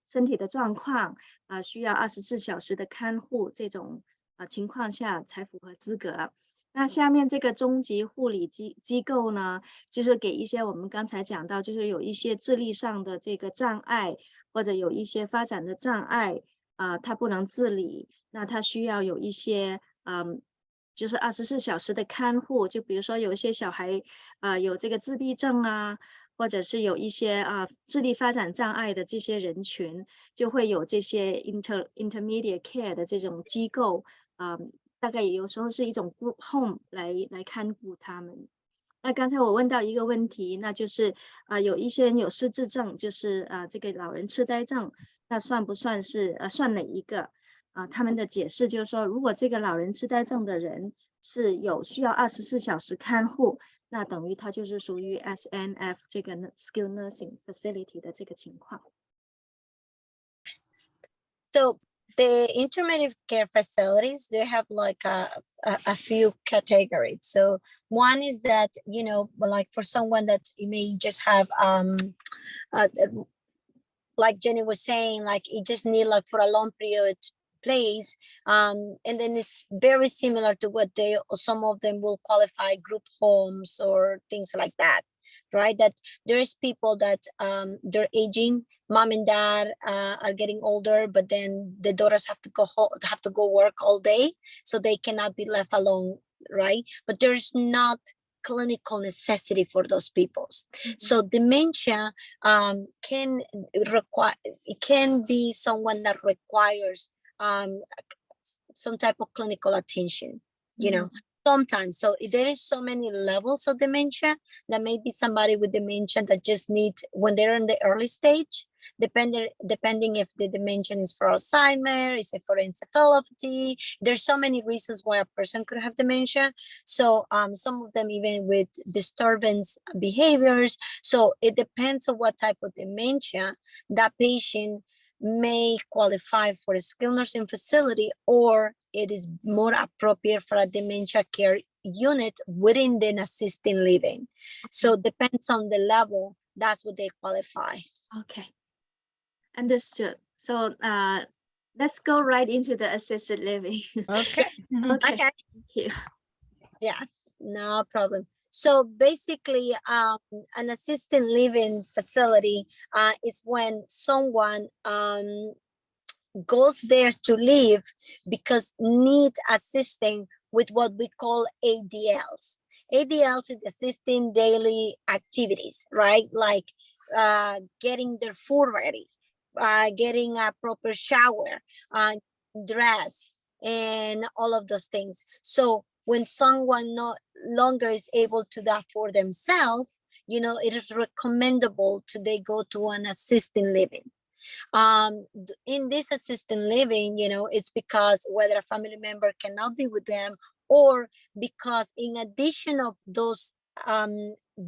身体的状况需要24小时的看护这种情况下才符合资格。那下面这个中级护理机构呢，就是给一些我们刚才讲到，就是有一些智力上的这个障碍，或者有一些发展的障碍，他不能自理，那他需要有一些就是24小时的看护。就比如说有一些小孩有这个自闭症啊，或者是有一些智力发展障碍的这些人群，就会有这些 intermediate care 的这种机构，大概也有时候是一种 group home 来看顾他们。那刚才我问到一个问题，那就是有一些人有失智症，就是这个老人痴呆症，那算不算是算哪一个？他们的解释就是说，如果这个老人痴呆症的人是有需要24小时看护，那等于他就是属于 SNF 这个 Skilled Nursing Facility 的这个情况。So the intermediate care facilities, they have like a few categories. So one is that, you know, like for someone that may just have like Jheni was saying, like it just need like for a long period place, and then it's very similar to what some of them will qualify group homes or things like that, right? That there is people that they're aging, mom and dad are getting older, but then the daughters have to go home, have to go work all day, so they cannot be left alone, right? But there's not clinical necessity for those people. So dementia can be someone that requires some type of clinical attention, you know, sometimes. So there is so many levels of dementia that maybe somebody with dementia that just needs, when they're in the early stage, depending if the dementia is for Alzheimer, is it for encephalopathy, there's so many reasons why a person could have dementia. So some of them even with disturbance behaviors. So it depends on what type of dementia that patient may qualify for a skilled nursing facility, or it is more appropriate for a dementia care unit within the assisted living. So depends on the level, that's what they qualify. Okay, understood. So let's go right into the assisted living. Okay. Okay, Okay. thank you. Yeah, no problem. So basically, an assisted living facility is when someone goes there to live because need assistance with what we call ADLs. ADLs is assisting daily activities, right? Like getting their food ready, getting a proper shower, dress, and all of those things. So when someone no longer is able to do that for themselves, you know, it is recommendable to they go to an assisted living. In this assisted living, you know, it's because whether a family member cannot be with them, or because in addition of those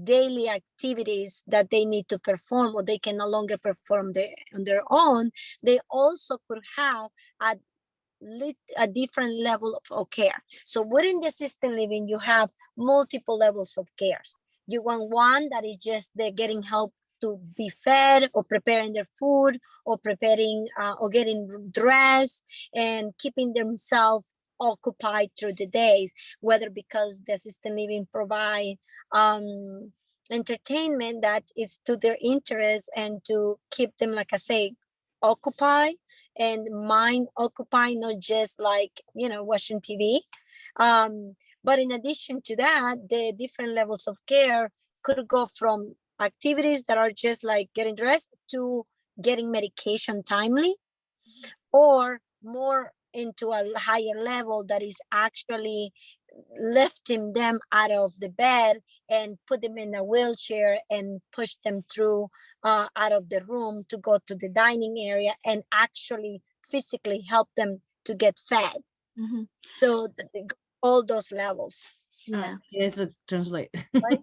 daily activities that they need to perform, or they can no longer perform on their own, they also could have a different level of care. So within the assisted living, you have multiple levels of cares. You want one that is just they're getting help to be fed or preparing their food or preparing or getting dressed and keeping themselves occupied through the days, whether because the assisted living provide entertainment that is to their interest and to keep them, like I say, occupied and mind occupied, not just like, you know, watching TV. But in addition to that, the different levels of care could go from activities that are just like getting dressed to getting medication timely, or more into a higher level that is actually lifting them out of the bed and put them in a wheelchair and push them through out of the room to go to the dining area and actually physically help them to get fed. So all those levels. Yeah. Yes, to translate. Right?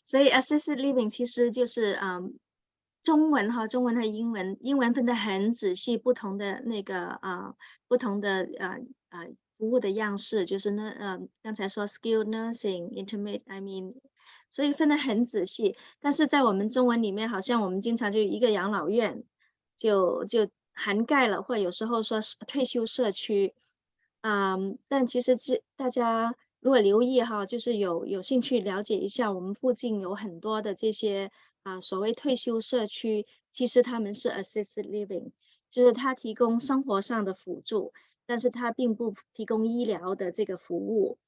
所以 assisted living 其实就是中文和英文，英文分得很仔细，不同的那个不同的服务的样式，就是刚才说 skilled nursing、intermediate，I mean，所以分得很仔细。但是在我们中文里面，好像我们经常就一个养老院就涵盖了，或有时候说是退休社区。但其实大家如果留意哈，就是有兴趣了解一下，我们附近有很多的这些所谓退休社区，其实他们是 assisted living， 就是它提供生活上的辅助，但是它并不提供医疗的这个服务。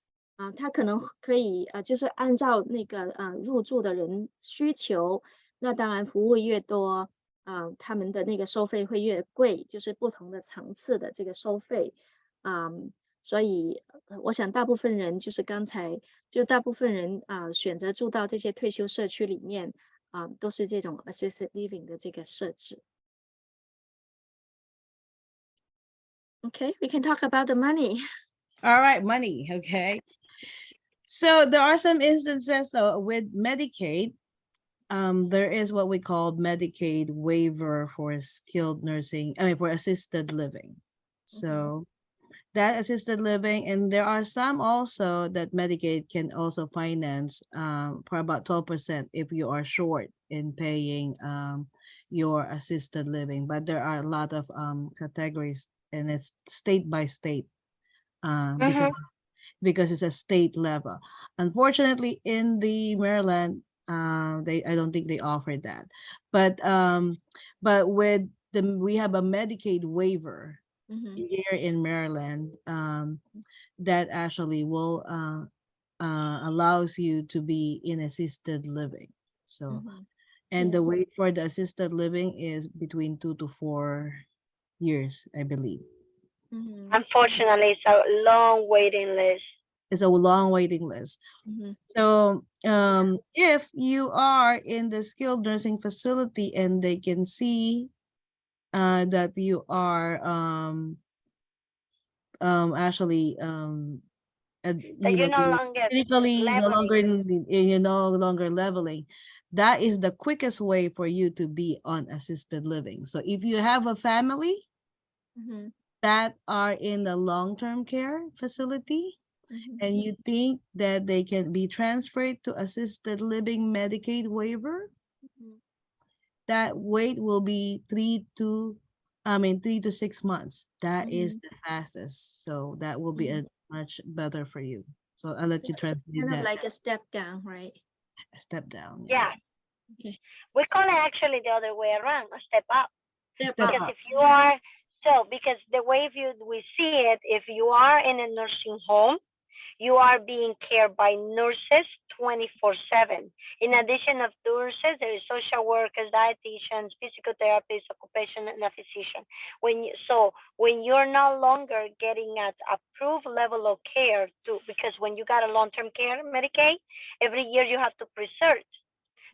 它可能可以就是按照那个入住的人需求，那当然服务越多，他们的那个收费会越贵，就是不同的层次的这个收费。所以我想大部分人就是大部分人选择住到这些退休社区里面都是这种 assisted living 的这个设置。Okay, we can talk about the money. All right, money. Okay. So there are some instances with Medicaid. There is what we call Medicaid waiver for skilled nursing, for assisted living. So that assisted living, and there are some also that Medicaid can also finance for about 12% if you are short in paying your assisted living. But there are a lot of categories, and it's state by state because it's a state level. Unfortunately, in the Maryland, I don't think they offer that. But with we have a Medicaid waiver here in Maryland that actually will allows you to be in assisted living. So and the wait for the assisted living is between 2 to 4 years, I believe. Unfortunately, it's a long waiting list. It's a long waiting list. So if you are in the skilled nursing facility and they can see that you are actually you're no longer physically leveling. you're no longer leveling, that is the quickest way for you to be on assisted living. So if you have a family that are in the long-term care facility and you think that they can be transferred to assisted living Medicaid waiver, that wait will be 3 to 6 months. That is the fastest. So that will be a much better for you. So I'll let you translate Kind of that. like a step down, right? A step down. Yeah. Yes. Okay. We call it actually the other way around, a step up. Step Because up. if you are, because the way we see it, if you are in a nursing home, you are being cared by nurses 24/7. In addition of nurses, there is social workers, dietitians, physical therapists, occupation, and a physician. When you're no longer getting at approved level of care, because when you got a long-term care Medicaid, every year you have to pre-search.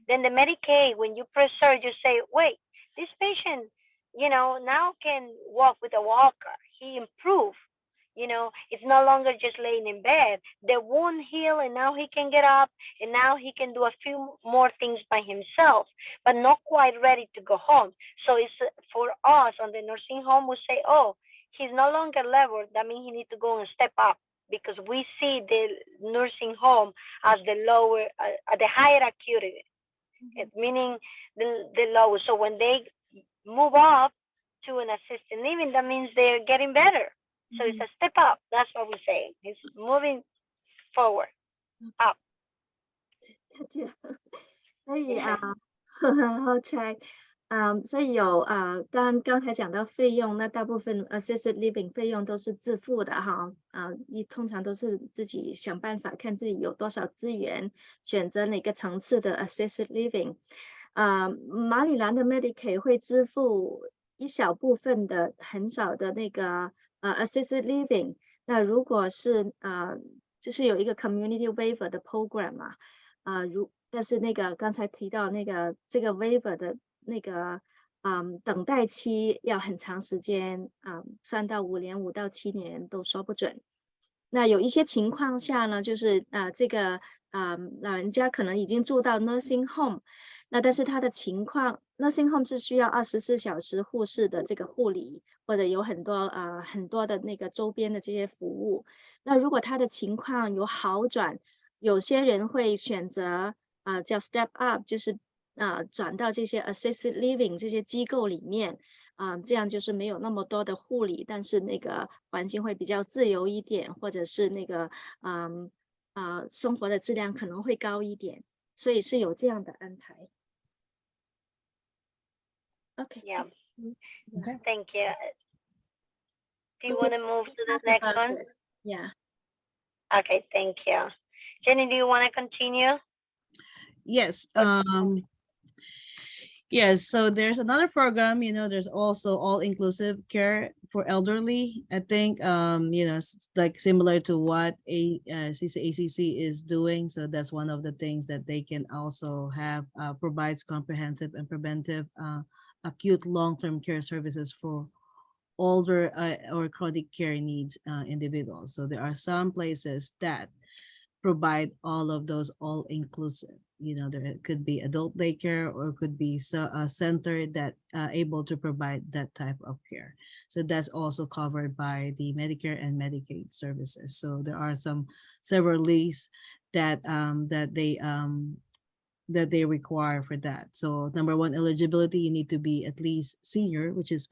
Then the Medicaid, when you pre-search, you say, wait, this patient, now can walk with a walker. He improved. It's no longer just laying in bed. The wound healed, and now he can get up, and now he can do a few more things by himself, but not quite ready to go home. So it's for us on the nursing home, we say, oh, he's no longer level. That means he needs to go and step up, because we see the nursing home as the higher acuity. meaning the low. So when they move up to an assisted living, that means they're getting better. So it's a step up. That's what we say. It's moving forward, up. 所以后check，所以有刚才讲到费用，那大部分 assisted living 费用都是自付的哈，通常都是自己想办法，看自己有多少资源，选择哪个层次的 assisted living。马里兰的 Medicaid 会支付一小部分的很少的那个assisted living。那如果是就是有一个 community waiver 的 program 嘛，但是那个刚才提到那个这个 waiver 的那个等待期要很长时间，3到5年、5到7年都说不准。那有一些情况下呢，就是这个老人家可能已经住到 nursing home， 那但是他的情况 nursing home 是需要24小时护士的这个护理，或者有很多的那个周边的这些服务。那如果他的情况有好转，有些人会选择叫 step up， 就是转到这些 assisted living 这些机构里面，这样就是没有那么多的护理，但是那个环境会比较自由一点，或者是那个生活的质量可能会高一点，所以是有这样的安排。Okay. Yeah. Okay. Thank you. Do you want to move to the next one? Yeah. Okay, thank you. Jheni, do you want to continue? Yes. Yes. So there's another program, there's also all-inclusive care for elderly. I think, like similar to what CCACC is doing. So that's one of the things that they can also have, provides comprehensive and preventive acute long-term care services for older or chronic care needs individuals. So there are some places that provide all of those all-inclusive. There could be adult daycare or could be a center that able to provide that type of care. So that's also covered by the Medicare and Medicaid services. So there are several lists that they require for that. So number one, eligibility, you need to be at least senior, which is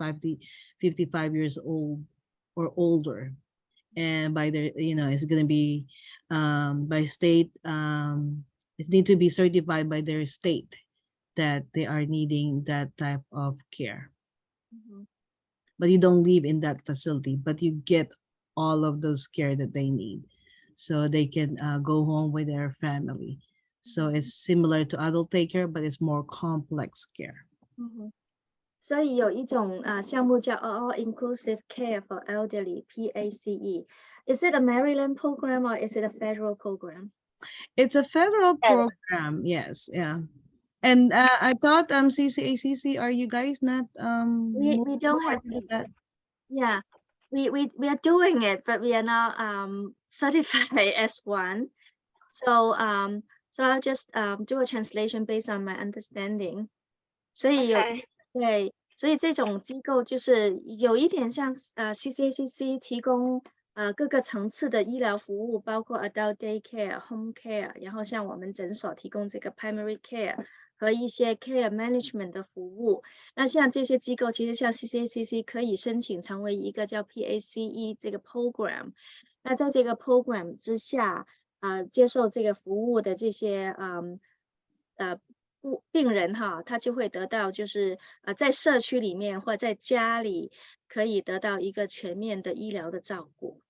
55 years old or older. And by the, it's going to be by state, it needs to be certified by their state that they are needing that type of care. But you don't live in that facility, but you get all of those care that they need. So they can go home with their family. So it's similar to adult daycare, but it's more complex care. 所以有一种项目叫 All Inclusive Care for Elderly (PACE). Is it a Maryland program or is it a federal program? It's a federal program, yes, yeah. And I thought CCACC, are you guys not We don't have that? Yeah, we are doing it, but we are not certified as one. So I'll just do a translation based on my understanding. 所以对，所以这种机构就是有一点像CCACC 提供各个层次的医疗服务，包括 adult daycare、home care， 然后像我们诊所提供这个 primary care 和一些 care management 的服务。那像这些机构，其实像 CCACC 可以申请成为一个叫 PACE 这个 program。那在这个 program 之下，接受这个服务的这些病人哈，他就会得到就是在社区里面或在家里可以得到一个全面的医疗的照顾。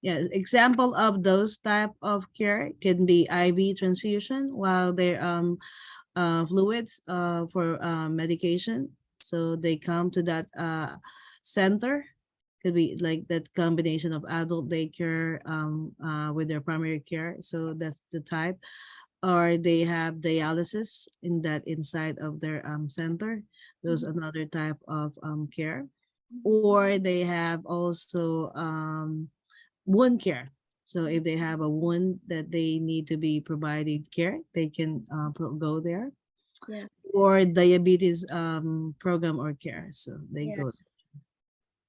Yes, example of those type of care can be IV transfusion while they're fluids for medication. So they come to that center. Could be like that combination of adult daycare with their primary care. So that's the type. Or they have dialysis inside of their center. Those another type of care. Or they have also wound care. So if they have a wound that they need to be provided care, they can go there. Yeah. Or diabetes program or care. So they go.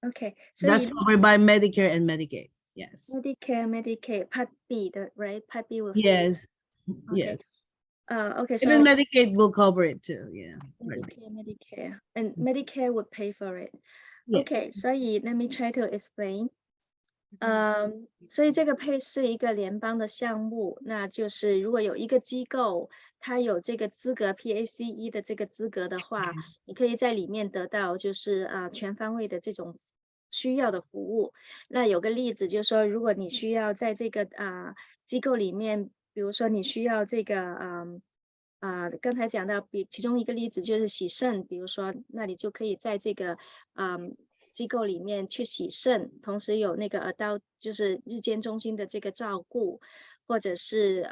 Okay. So that's covered by Medicare and Medicaid. Yes. Medicare, Medicaid, Part B, right? Part B will. Yes. Okay. Yes. Okay, so Even Medicaid will cover it too. Yeah. Right. Medicare, and Medicare would pay for it. Yes. Okay, 所以 let me try to explain. 所以这个配是一个联邦的项目，那就是如果有一个机构，它有这个资格 PACE 的这个资格的话，你可以在里面得到就是全方位的这种需要的服务。那有个例子就是说，如果你需要在这个机构里面，比如说你需要这个刚才讲到，其中一个例子就是洗肾，比如说，那你就可以在这个机构里面去洗肾，同时有那个就是日间中心的这个照顾，或者是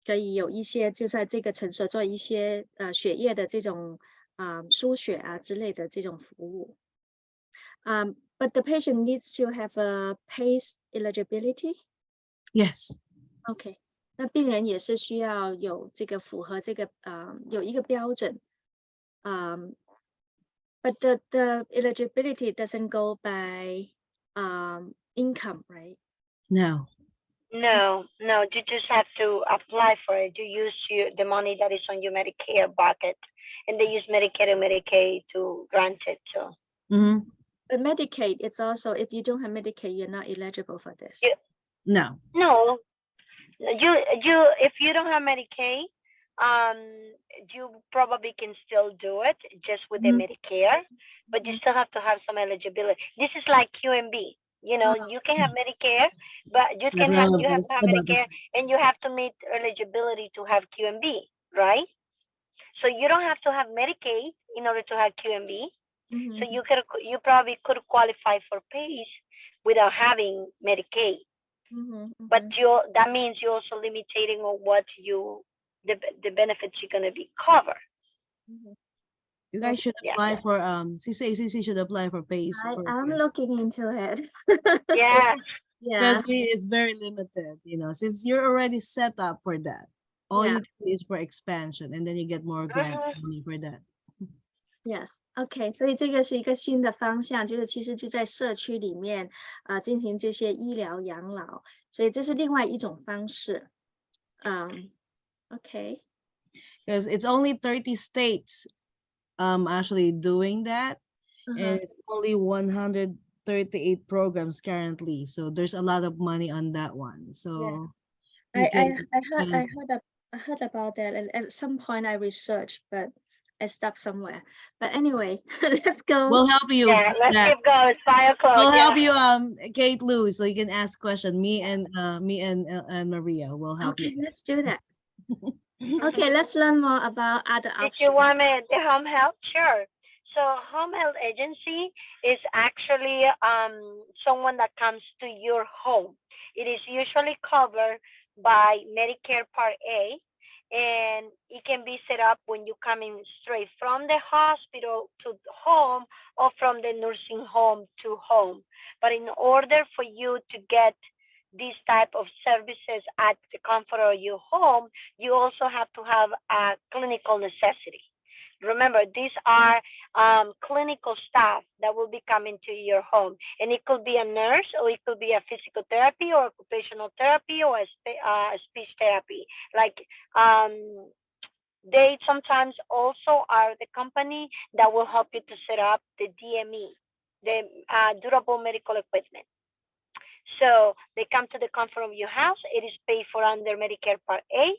可以有一些就在这个诊所做一些血液的这种输血啊之类的这种服务。But the patient needs to have a PACE eligibility. Yes. OK. 那病人也是需要有这个符合这个有一个标准。But the eligibility doesn't go by income, right? No. No, you just have to apply for it. You use the money that is on your Medicare bucket, and they use Medicare and Medicaid to grant it. So. Mm-hmm. But Medicaid, it's also, if you don't have Medicaid, you're not eligible for this. No. No, you if you don't have Medicaid, you probably can still do it just with the Medicare, but you still have to have some eligibility. This is like QMB. You know, you can have Medicare, but you have to have Medicare, and you have to meet eligibility to have QMB, right? So you don't have to have Medicaid in order to have QMB. So you probably could qualify for PACE without having Medicaid. But that means you're also limiting on what the benefits you're gonna be covered. You guys should apply for CCACC should apply for PACE. I'm looking into it. Yeah. Yeah. Because it's very limited, you know, since you're already set up for that. All you do is for expansion, and then you get more grant money for that. Yes, OK， 所以这个是一个新的方向，就是其实就在社区里面进行这些医疗养老，所以这是另外一种方式。OK。 Because it's only 30 states actually doing that, and it's only 138 programs currently. So there's a lot of money on that one. So I heard about that, and at some point I researched, but I stopped somewhere. But anyway, let's go. We'll help you. Yeah, let's keep going. It's 5 o'clock. We'll help you, Kate Lou, so you can ask questions. Me and Maria will help you. Okay, let's do that. Okay, let's learn more about other options. If you want me the home health, sure. So home health agency is actually someone that comes to your home. It is usually covered by Medicare Part A, and it can be set up when you come in straight from the hospital to home or from the nursing home to home. But in order for you to get these type of services at the comfort of your home, you also have to have a clinical necessity. Remember, these are clinical staff that will be coming to your home, and it could be a nurse, or it could be a physical therapy, or occupational therapy, or a speech therapy. Like they sometimes also are the company that will help you to set up the DME, the durable medical equipment. So they come to the comfort of your house. It is paid for under Medicare Part A.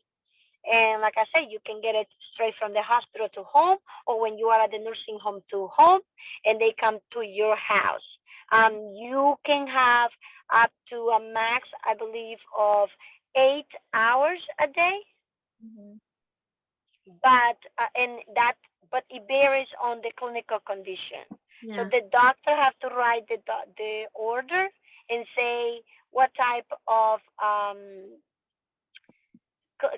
And like I said, you can get it straight from the hospital to home, or when you are at the nursing home to home, and they come to your house. You can have up to a max, I believe, of 8 hours a day. But it varies on the clinical condition. So the doctor have to write the order and say what type of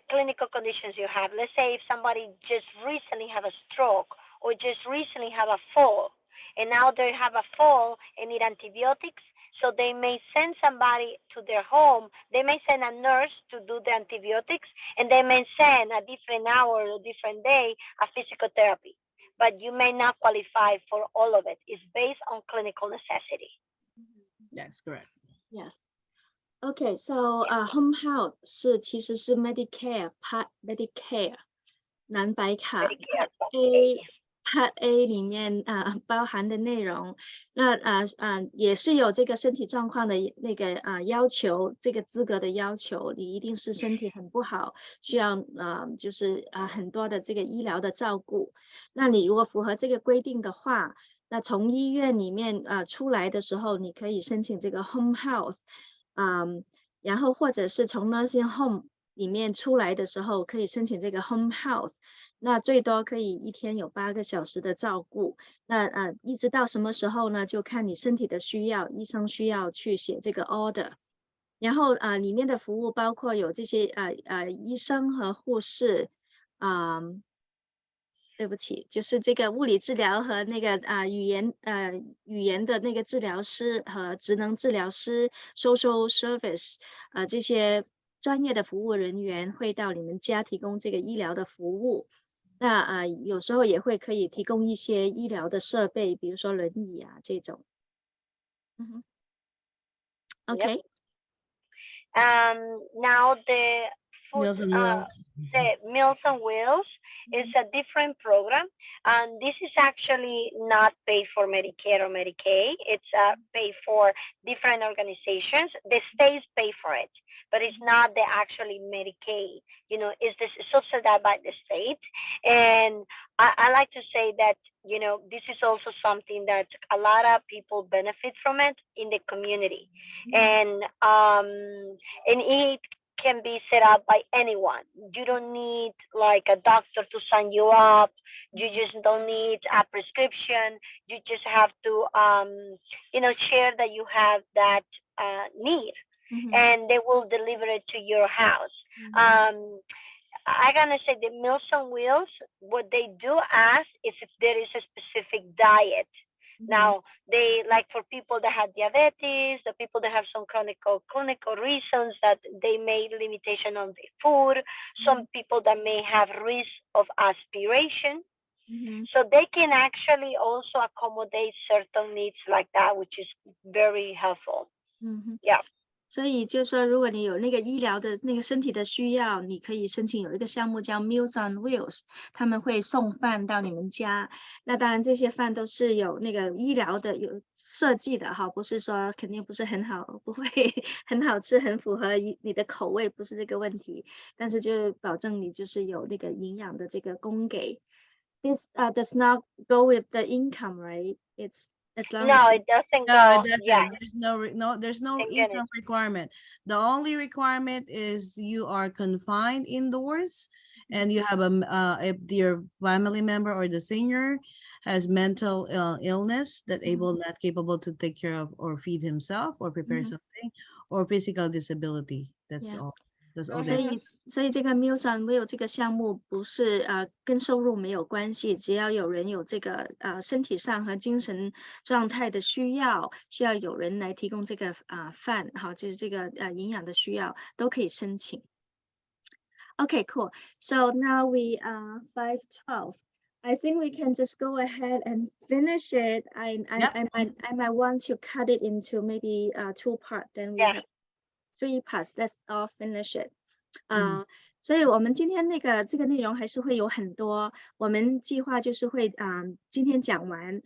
clinical conditions you have. Let's say if somebody just recently have a stroke, or just recently have a fall, and now they have a fall and need antibiotics, so they may send somebody to their home. They may send a nurse to do the antibiotics, and they may send a different hour or different day a physical therapy. But you may not qualify for all of it. It's based on clinical necessity. That's correct. Yes. Okay, so home health 其实是 Medicare Part Medicare 蓝白卡 Medicare Part Part A A. Part A 里面包含的内容，那也是有这个身体状况的那个要求，这个资格的要求，你一定是身体很不好，需要就是很多的这个医疗的照顾。那你如果符合这个规定的话，那从医院里面出来的时候，你可以申请这个 home health。然后或者是从 nursing home 里面出来的时候，可以申请这个 home health，那最多可以一天有8个小时的照顾。那一直到什么时候呢？就看你身体的需要，医生需要去写这个 order。然后里面的服务包括有这些医生和护士，对不起，就是这个物理治疗和那个语言的那个治疗师和职能治疗师 social service 这些专业的服务人员会到你们家提供这个医疗的服务。那有时候也会可以提供一些医疗的设备，比如说轮椅这种。OK。Now the food, Meals and Will. the Meals and Wheels is a different program, and this is actually not paid for Medicare or Medicaid. It's paid for different organizations. The states pay for it, but it's not the actually Medicaid. You know, it's this subsidized by the state, and I like to say that this is also something that a lot of people benefit from it in the community, and it can be set up by anyone. You don't need like a doctor to sign you up. You just don't need a prescription. You just have to share that you have that need, and they will deliver it to your house. I gotta say the Meals on Wheels, what they do ask is if there is a specific diet. Now, they like for people that have diabetes, the people that have some clinical reasons that they may limitation on the food, some people that may have risk of aspiration. So they can actually also accommodate certain needs like that, which is very helpful. Yeah. 所以就是说，如果你有那个医疗的那个身体的需要，你可以申请有一个项目叫 Meals on Wheels，他们会送饭到你们家。那当然这些饭都是有那个医疗的有设计的哈，不是说肯定不是很好，不会很好吃，很符合你的口味，不是这个问题。但是就保证你就是有那个营养的这个供给。This does not go with the income, right? It's as long as No, it doesn't No, go. it doesn't. Yeah, There's no thank income goodness. requirement. The only requirement is you are confined indoors and you have if your family member or the senior has mental illness that not capable to take care of or feed himself or prepare something, or physical disability. That's Yeah. all. That's all 所以这个 Meals on Wheels 这个项目不是跟收入没有关系，只要有人有这个身体上和精神状态的需要有人来提供这个饭，好，就是这个营养的需要都可以申请。Okay, cool. So now we are 5:12. I think we can just go ahead and finish it. I might want to cut it into maybe 2 parts. Then we have 3 parts. Let's all finish it. 所以我们今天这个内容还是会有很多，我们计划就是会今天讲完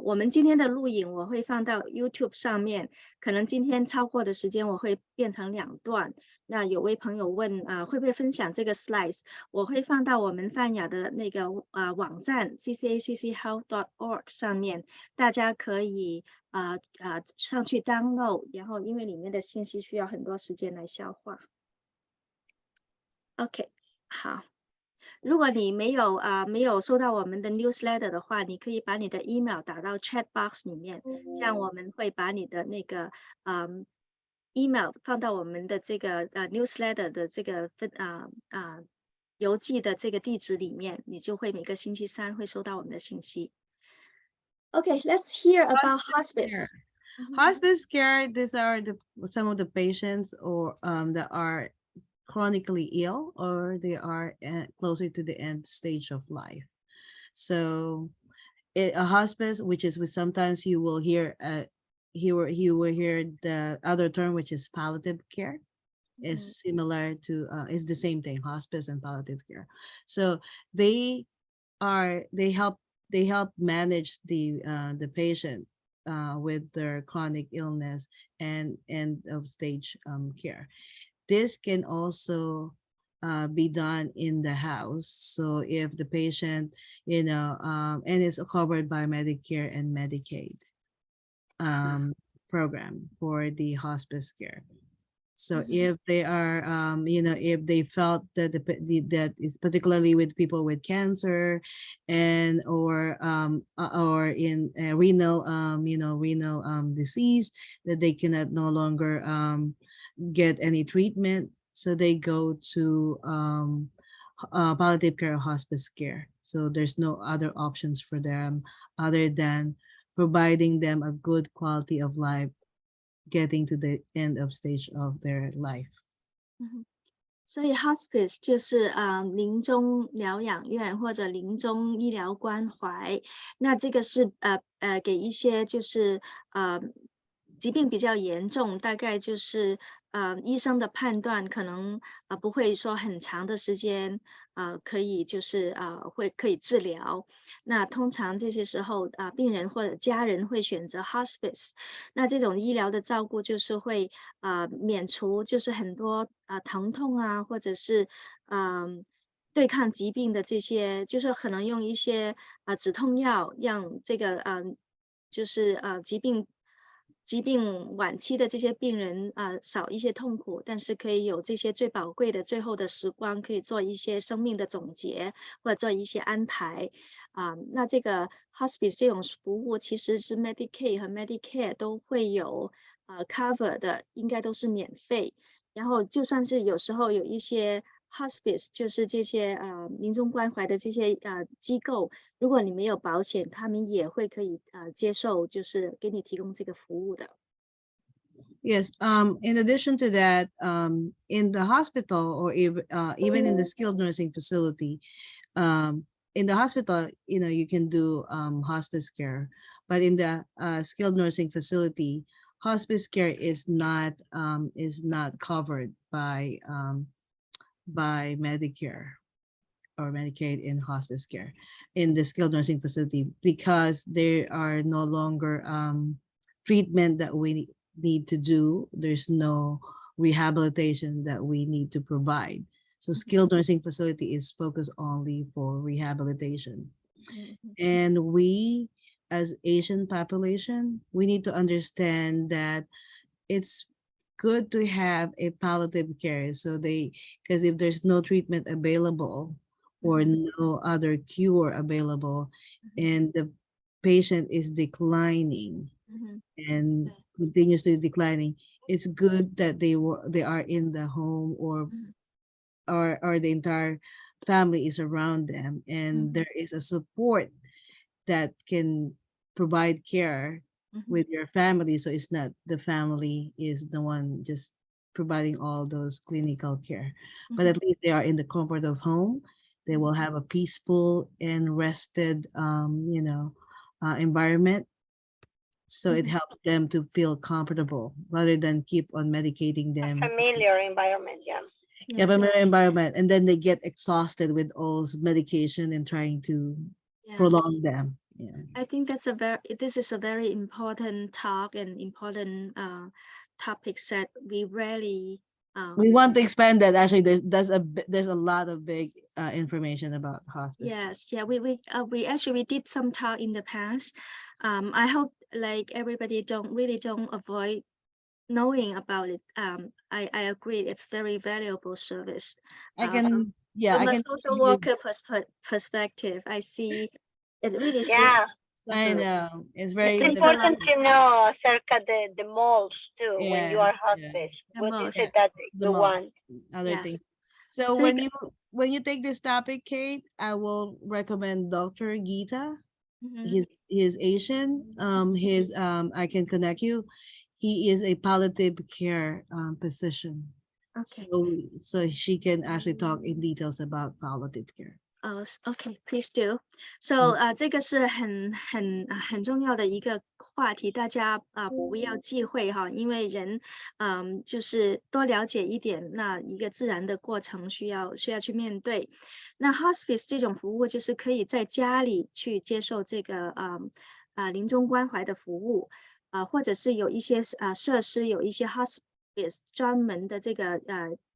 我们今天的录影我会放到 YouTube 上面，可能今天超过的时间我会变成2段。那有位朋友问会不会分享这个 slides， 我会放到我们泛雅的那个网站 ccacchealth.org 上面，大家可以上去 download， 然后因为里面的信息需要很多时间来消化。OK， 好。如果你没有收到我们的 newsletter 的话，你可以把你的 email 打到 chat box 里面，这样我们会把你的那个email 放到我们的这个newsletter 的这个邮寄的这个地址里面，你就会每个星期3会收到我们的信息。Okay, let's hear about hospice. Hospice care. These are some of the patients or that are chronically ill or they are closer to the end stage of life. So a hospice, which is sometimes you will hear he will hear the other term, which is palliative care, is similar to is the same thing, hospice and palliative care. So they they help manage the patient with their chronic illness and end of stage care. This can also be done in the house. So if the patient, and it's covered by Medicare and Medicaid program for the hospice care. So if they are, if they felt that that is particularly with people with cancer, and or in renal, renal disease, that they cannot no longer get any treatment, so they go to palliative care or hospice care. So there's no other options for them other than providing them a good quality of life, getting to the end of stage of their life. 所以 hospice 就是临终疗养院或者临终医疗关怀。那这个是给一些就是疾病比较严重，大概就是医生的判断可能不会说很长的时间可以就是可以治疗。那通常这些时候病人或者家人会选择 hospice。那这种医疗的照顾就是会免除就是很多疼痛啊，或者是对抗疾病的这些，就是可能用一些止痛药，让这个就是疾病晚期的这些病人少一些痛苦，但是可以有这些最宝贵的最后的时光，可以做一些生命的总结，或者做一些安排。那这个 hospice 这种服务其实是 Medicaid 和 Medicare 都会有cover 的，应该都是免费。然后就算是有时候有一些 hospice 就是这些临终关怀的这些机构，如果你没有保险，他们也会可以接受，就是给你提供这个服务的。Yes. In addition to that, in the hospital or even in the skilled nursing facility, in the hospital, you can do hospice care, but in the skilled nursing facility, hospice care is not covered by Medicare or Medicaid in hospice care in the skilled nursing facility, because there are no longer treatment that we need to do. There's no rehabilitation that we need to provide. So skilled nursing facility is focused only for rehabilitation. And we, as Asian population, we need to understand that it's good to have a palliative care. So because if there's no treatment available or no other cure available, and the patient is declining and continuously declining, it's good that they are in the home, or the entire family is around them, and there is a support that can provide care with your family. So it's not the family is the one just providing all those clinical care, but at least they are in the comfort of home. They will have a peaceful and rested environment, so it helps them to feel comfortable rather than keep on medicating them. Familiar environment, yeah. Yeah, familiar environment, and then they get exhausted with all this medication and trying to prolong them. Yeah, I think this is a very important talk and important topics that we rarely we want to expand that. Actually, there's a lot of big information about hospice. Yes, yeah, we actually did some talk in the past. I hope like everybody don't avoid knowing about it. I agree, it's very valuable service. From a social worker perspective, I see it really is. Yeah, I know it's very it's important to know circa the malls too when you are Yes, hospice. The What malls. is it that the you most want? other Yes. things. So So when you take this topic, Kate, I will recommend Dr. Gita. He's Asian. I can connect you. He is a palliative care physician. Okay. So she can actually talk in details about palliative care. Okay, please do. So 这个是很重要的一个话题，大家不要忌讳哈，因为人就是多了解一点，那一个自然的过程需要去面对。那 hospice 这种服务就是可以在家里去接受这个临终关怀的服务，或者是有一些设施有一些 hospice 专门的这个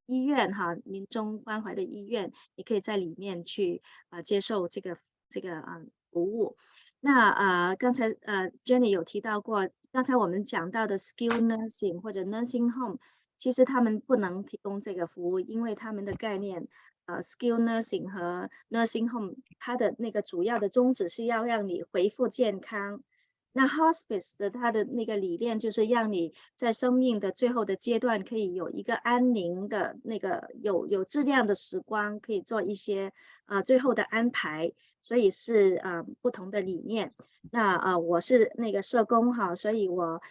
医院哈，临终关怀的医院，你可以在里面去接受这个服务。那刚才Jheni 有提到过，刚才我们讲到的 skill nursing 或者 nursing home，其实他们不能提供这个服务，因为他们的概念skill nursing 和 nursing home，它的那个主要的宗旨是要让你恢复健康。那 hospice 的它的那个理念就是让你在生命的最后的阶段可以有一个安宁的那个有质量的时光，可以做一些最后的安排，所以是不同的理念。那我是那个社工哈，所以我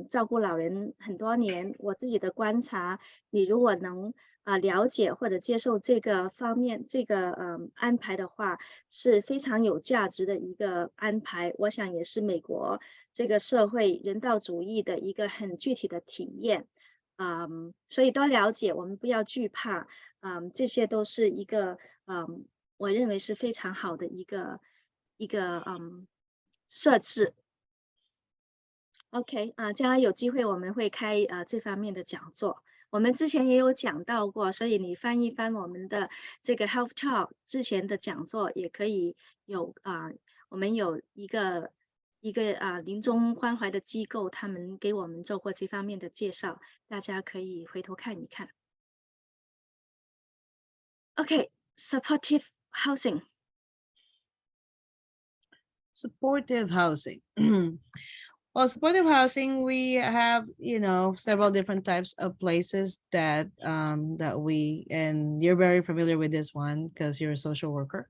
照顾老人很多年，我自己的观察，你如果能了解或者接受这个方面这个安排的话，是非常有价值的一个安排。我想也是美国这个社会人道主义的一个很具体的体验。所以多了解，我们不要惧怕。这些都是一个我认为是非常好的一个设置。OK 将来有机会我们会开这方面的讲座。我们之前也有讲到过，所以你翻一翻我们的这个 Health Talk 之前的讲座，也可以有我们有一个临终关怀的机构，他们给我们做过这方面的介绍，大家可以回头看一看。Okay, supportive housing. Supportive housing. Well, supportive housing, we have, several different types of places that we, and you're very familiar with this one because you're a social worker.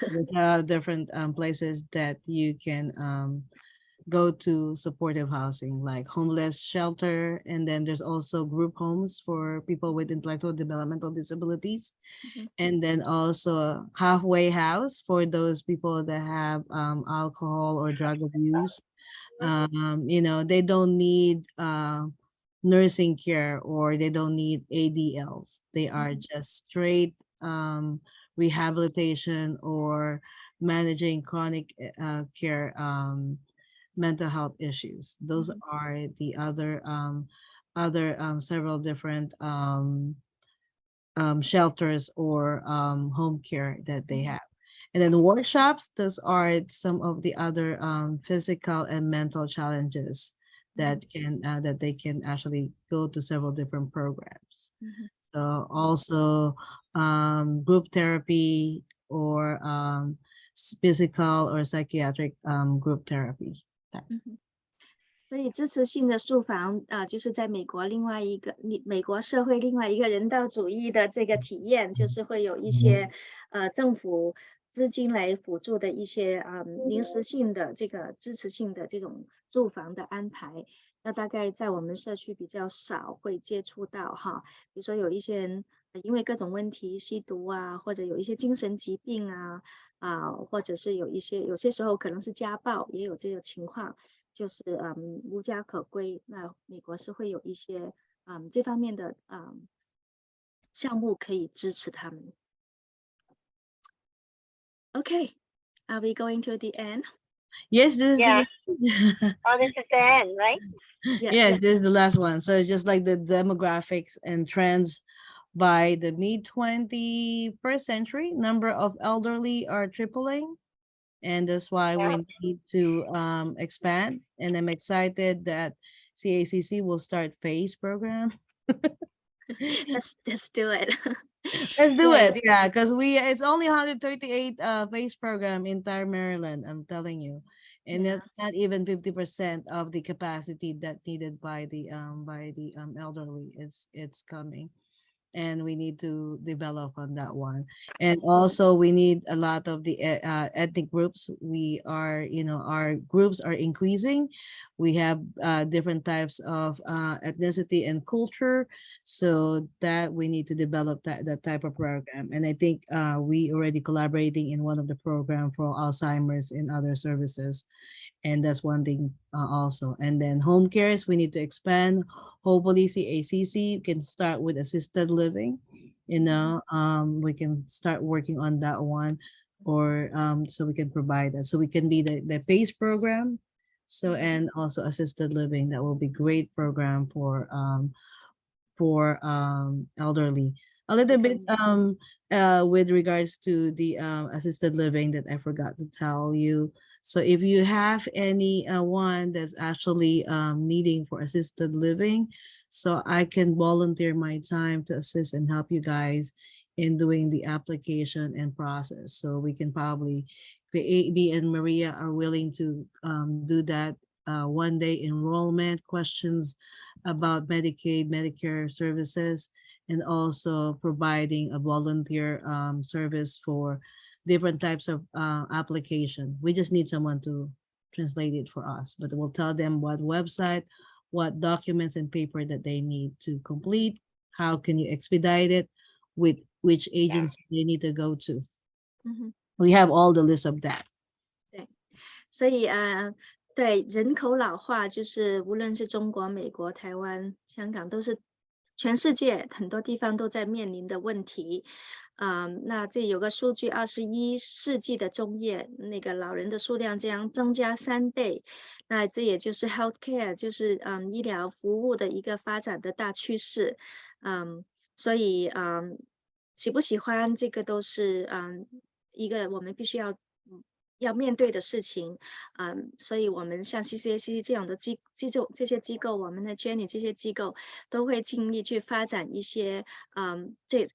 There's different places that you can go to supportive housing, like homeless shelter, and then there's also group homes for people with intellectual developmental disabilities, and then also halfway house for those people that have alcohol or drug abuse. They don't need nursing care, or they don't need ADLs. They are just straight rehabilitation or managing chronic care mental health issues. Those are the other several different shelters or home care that they have. And then workshops, those are some of the other physical and mental challenges that they can actually go to several different programs. So also group therapy or physical or psychiatric group therapy. 所以支持性的住房就是在美国美国社会另外一个人道主义的这个体验，就是会有一些政府资金来补助的一些临时性的这个支持性的这种住房的安排。那大概在我们社区比较少会接触到哈，比如说有一些人因为各种问题吸毒或者有一些精神疾病或者是有些时候可能是家暴，也有这个情况。就是无家可归，那美国是会有一些这方面的项目可以支持他们。Okay, are we going to the end? Yes, this is Yeah. the Oh, this is the end, right? yes, this is the last one. So it's just like the demographics and trends by the mid-21st century. Number of elderly are tripling. And that's why we need to expand. And I'm excited that CACC will start phase program. Let's do it. Let's do it. Yeah, because it's only 138 phase program in entire Maryland, I'm telling you. And it's not even 50% of the capacity that needed by the elderly it's coming. and we need to develop on that one. And also we need a lot of the ethnic groups. We are, you know, our groups are increasing. We have different types of ethnicity and culture, so that we need to develop that type of program. And I think we already collaborating in one of the program for Alzheimer's and other services, and that's one thing also. And then home cares, we need to expand. Hopefully CACC can start with assisted living, you know, we can start working on that one, or so we can provide that, so we can be the PACE program. So, and also assisted living, that will be great program for elderly. A little bit with regards to the assisted living that I forgot to tell you. So if you have any one that's actually needing for assisted living, so I can volunteer my time to assist and help you guys in doing the application and process. So we can probably create, me and Maria are willing to do that one day enrollment questions about Medicaid, Medicare services, and also providing a volunteer service for different types of application. We just need someone to translate it for us, but we'll tell them what website, what documents and paper that they need to complete, how can you expedite it, with which agency they need to go to. We have all the list of that. 所以对，人口老化就是无论是中国、美国、台湾、香港，都是全世界很多地方都在面临的问题。那这有个数据，21世纪的中叶，那个老人的数量将增加3倍。那这也就是 healthcare， 就是医疗服务的一个发展的大趋势。所以喜不喜欢这个都是一个我们必须要面对的事情。所以我们像 CCACC 这样的这些机构，我们的 Jheni 这些机构都会尽力去发展一些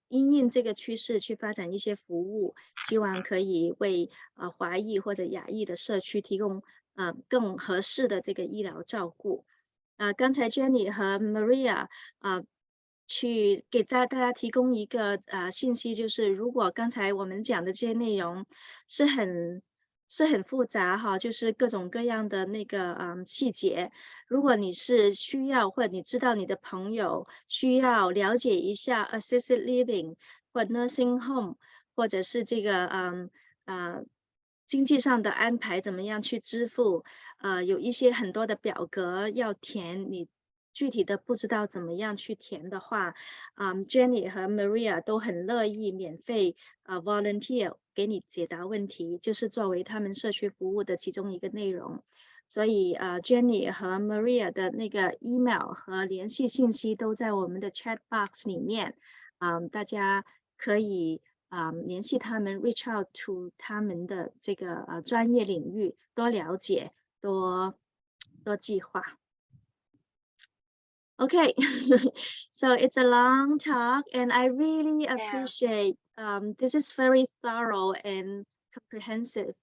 因应这个趋势去发展一些服务，希望可以为华裔或者亚裔的社区提供更合适的这个医疗照顾。刚才 Jheni 和 Maria 去给大家提供一个信息，就是如果刚才我们讲的这些内容是很复杂哈，就是各种各样的那个细节。如果你是需要，或者你知道你的朋友需要了解一下 assisted living 或 nursing home， 或者是这个经济上的安排怎么样去支付，有一些很多的表格要填，你具体的不知道怎么样去填的话，Jheni 和 Maria 都很乐意免费volunteer 给你解答问题，就是作为他们社区服务的其中一个内容。所以Jheni 和 Maria 的那个 email 和联系信息都在我们的 chat box 里面，大家可以联系他们 reach out to 他们的这个专业领域，多了解，多计划。Okay, so it's a long talk, and I really appreciate this is very thorough and comprehensive.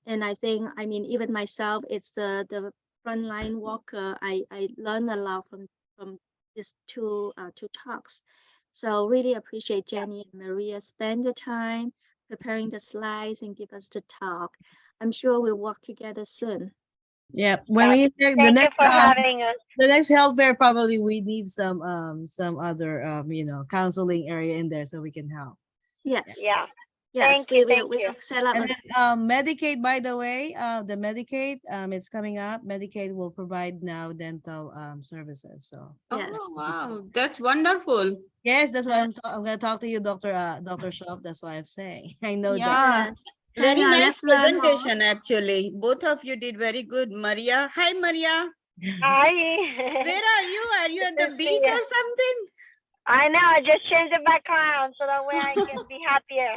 And I think, I mean, even myself, it's the frontline worker. I learned a lot from these two talks. So really appreciate Jheni and Maria spend your time preparing the slides and give us the talk. I'm sure we'll work together soon. Yeah, when we check the Thank next you for having us. the next health fair, probably we need some other you know, counseling area in there so we can help. Yes. Yeah. Yes, Thank you, we thank will you. set up And then Medicaid, by the way, the Medicaid, it's coming up. Medicaid will provide now dental services. So Yes. Oh, wow, that's wonderful. yes, that's why Yes. I'm gonna talk to you, Dr. Shop. That's why I'm saying. I know that. Yeah, Yes. very And, nice let's learn more. presentation actually. Both of you did very good. Maria, hi Maria. Hi. Where are you? Are you at Good the to see beach ya. or something? I know, I just changed the background so that way I can be happier.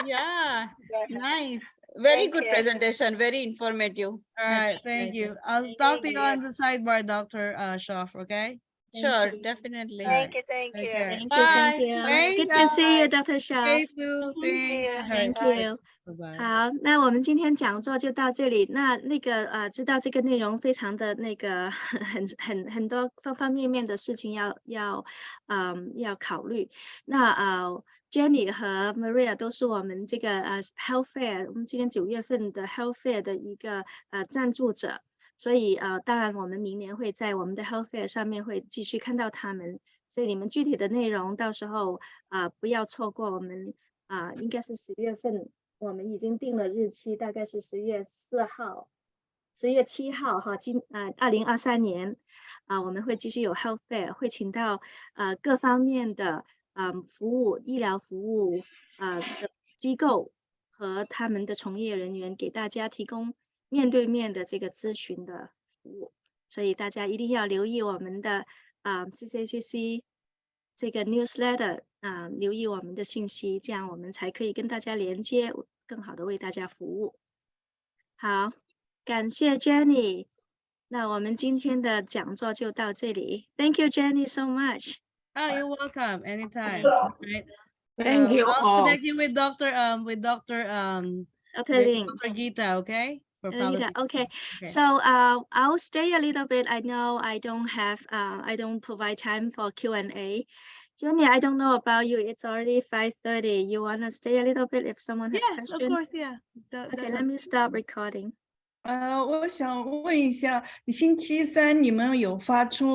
Yeah, nice. Very Thank good you. presentation. Very informative. All right, thank you. I'll talk to you on the sidebar, Dr. Schoff, okay? Sure, definitely. Alright. Thank Take you. care. Thank you, thank Bye. you. Thanks, Good to see you, Dr. Shaw. Thank you. Thanks. Alright. Thank Bye. you. 拜拜。好，那我们今天讲座就到这里。知道这个内容非常的很多方方面面的事情要考虑。Jheni 和 Maria 都是我们这个Health Fair，我们今年9月份的 Health Fair 的一个赞助者。所以当然我们明年会在我们的 Health Fair 上面会继续看到他们。所以你们具体的内容到时候不要错过。我们应该是10月份。我们已经定了日期，大概是10月4号、10月7号哈，2023年我们会继续有 Health Fair， 会请到各方面的服务、医疗服务的机构和他们的从业人员，给大家提供面对面的这个咨询的服务。所以大家一定要留意我们的CCCC 这个 newsletter 留意我们的信息，这样我们才可以跟大家连接，更好的为大家服务。好，感谢 Jheni， 那我们今天的讲座就到这里。Thank you, Jheni, so much. Oh, you're welcome. Anytime. Right? Thank you I'll all. connect you with Dr. Dr. Lin. Dr. Gita, okay? For Rita, public. okay. Okay. So I'll stay a little bit. I know I don't provide time for Q&A. Jheni, I don't know about you. It's already 5:30. You want to stay a little bit if someone has Yes, of questions? course, yeah. Okay, let me stop recording. 我想问一下，星期三你们有发出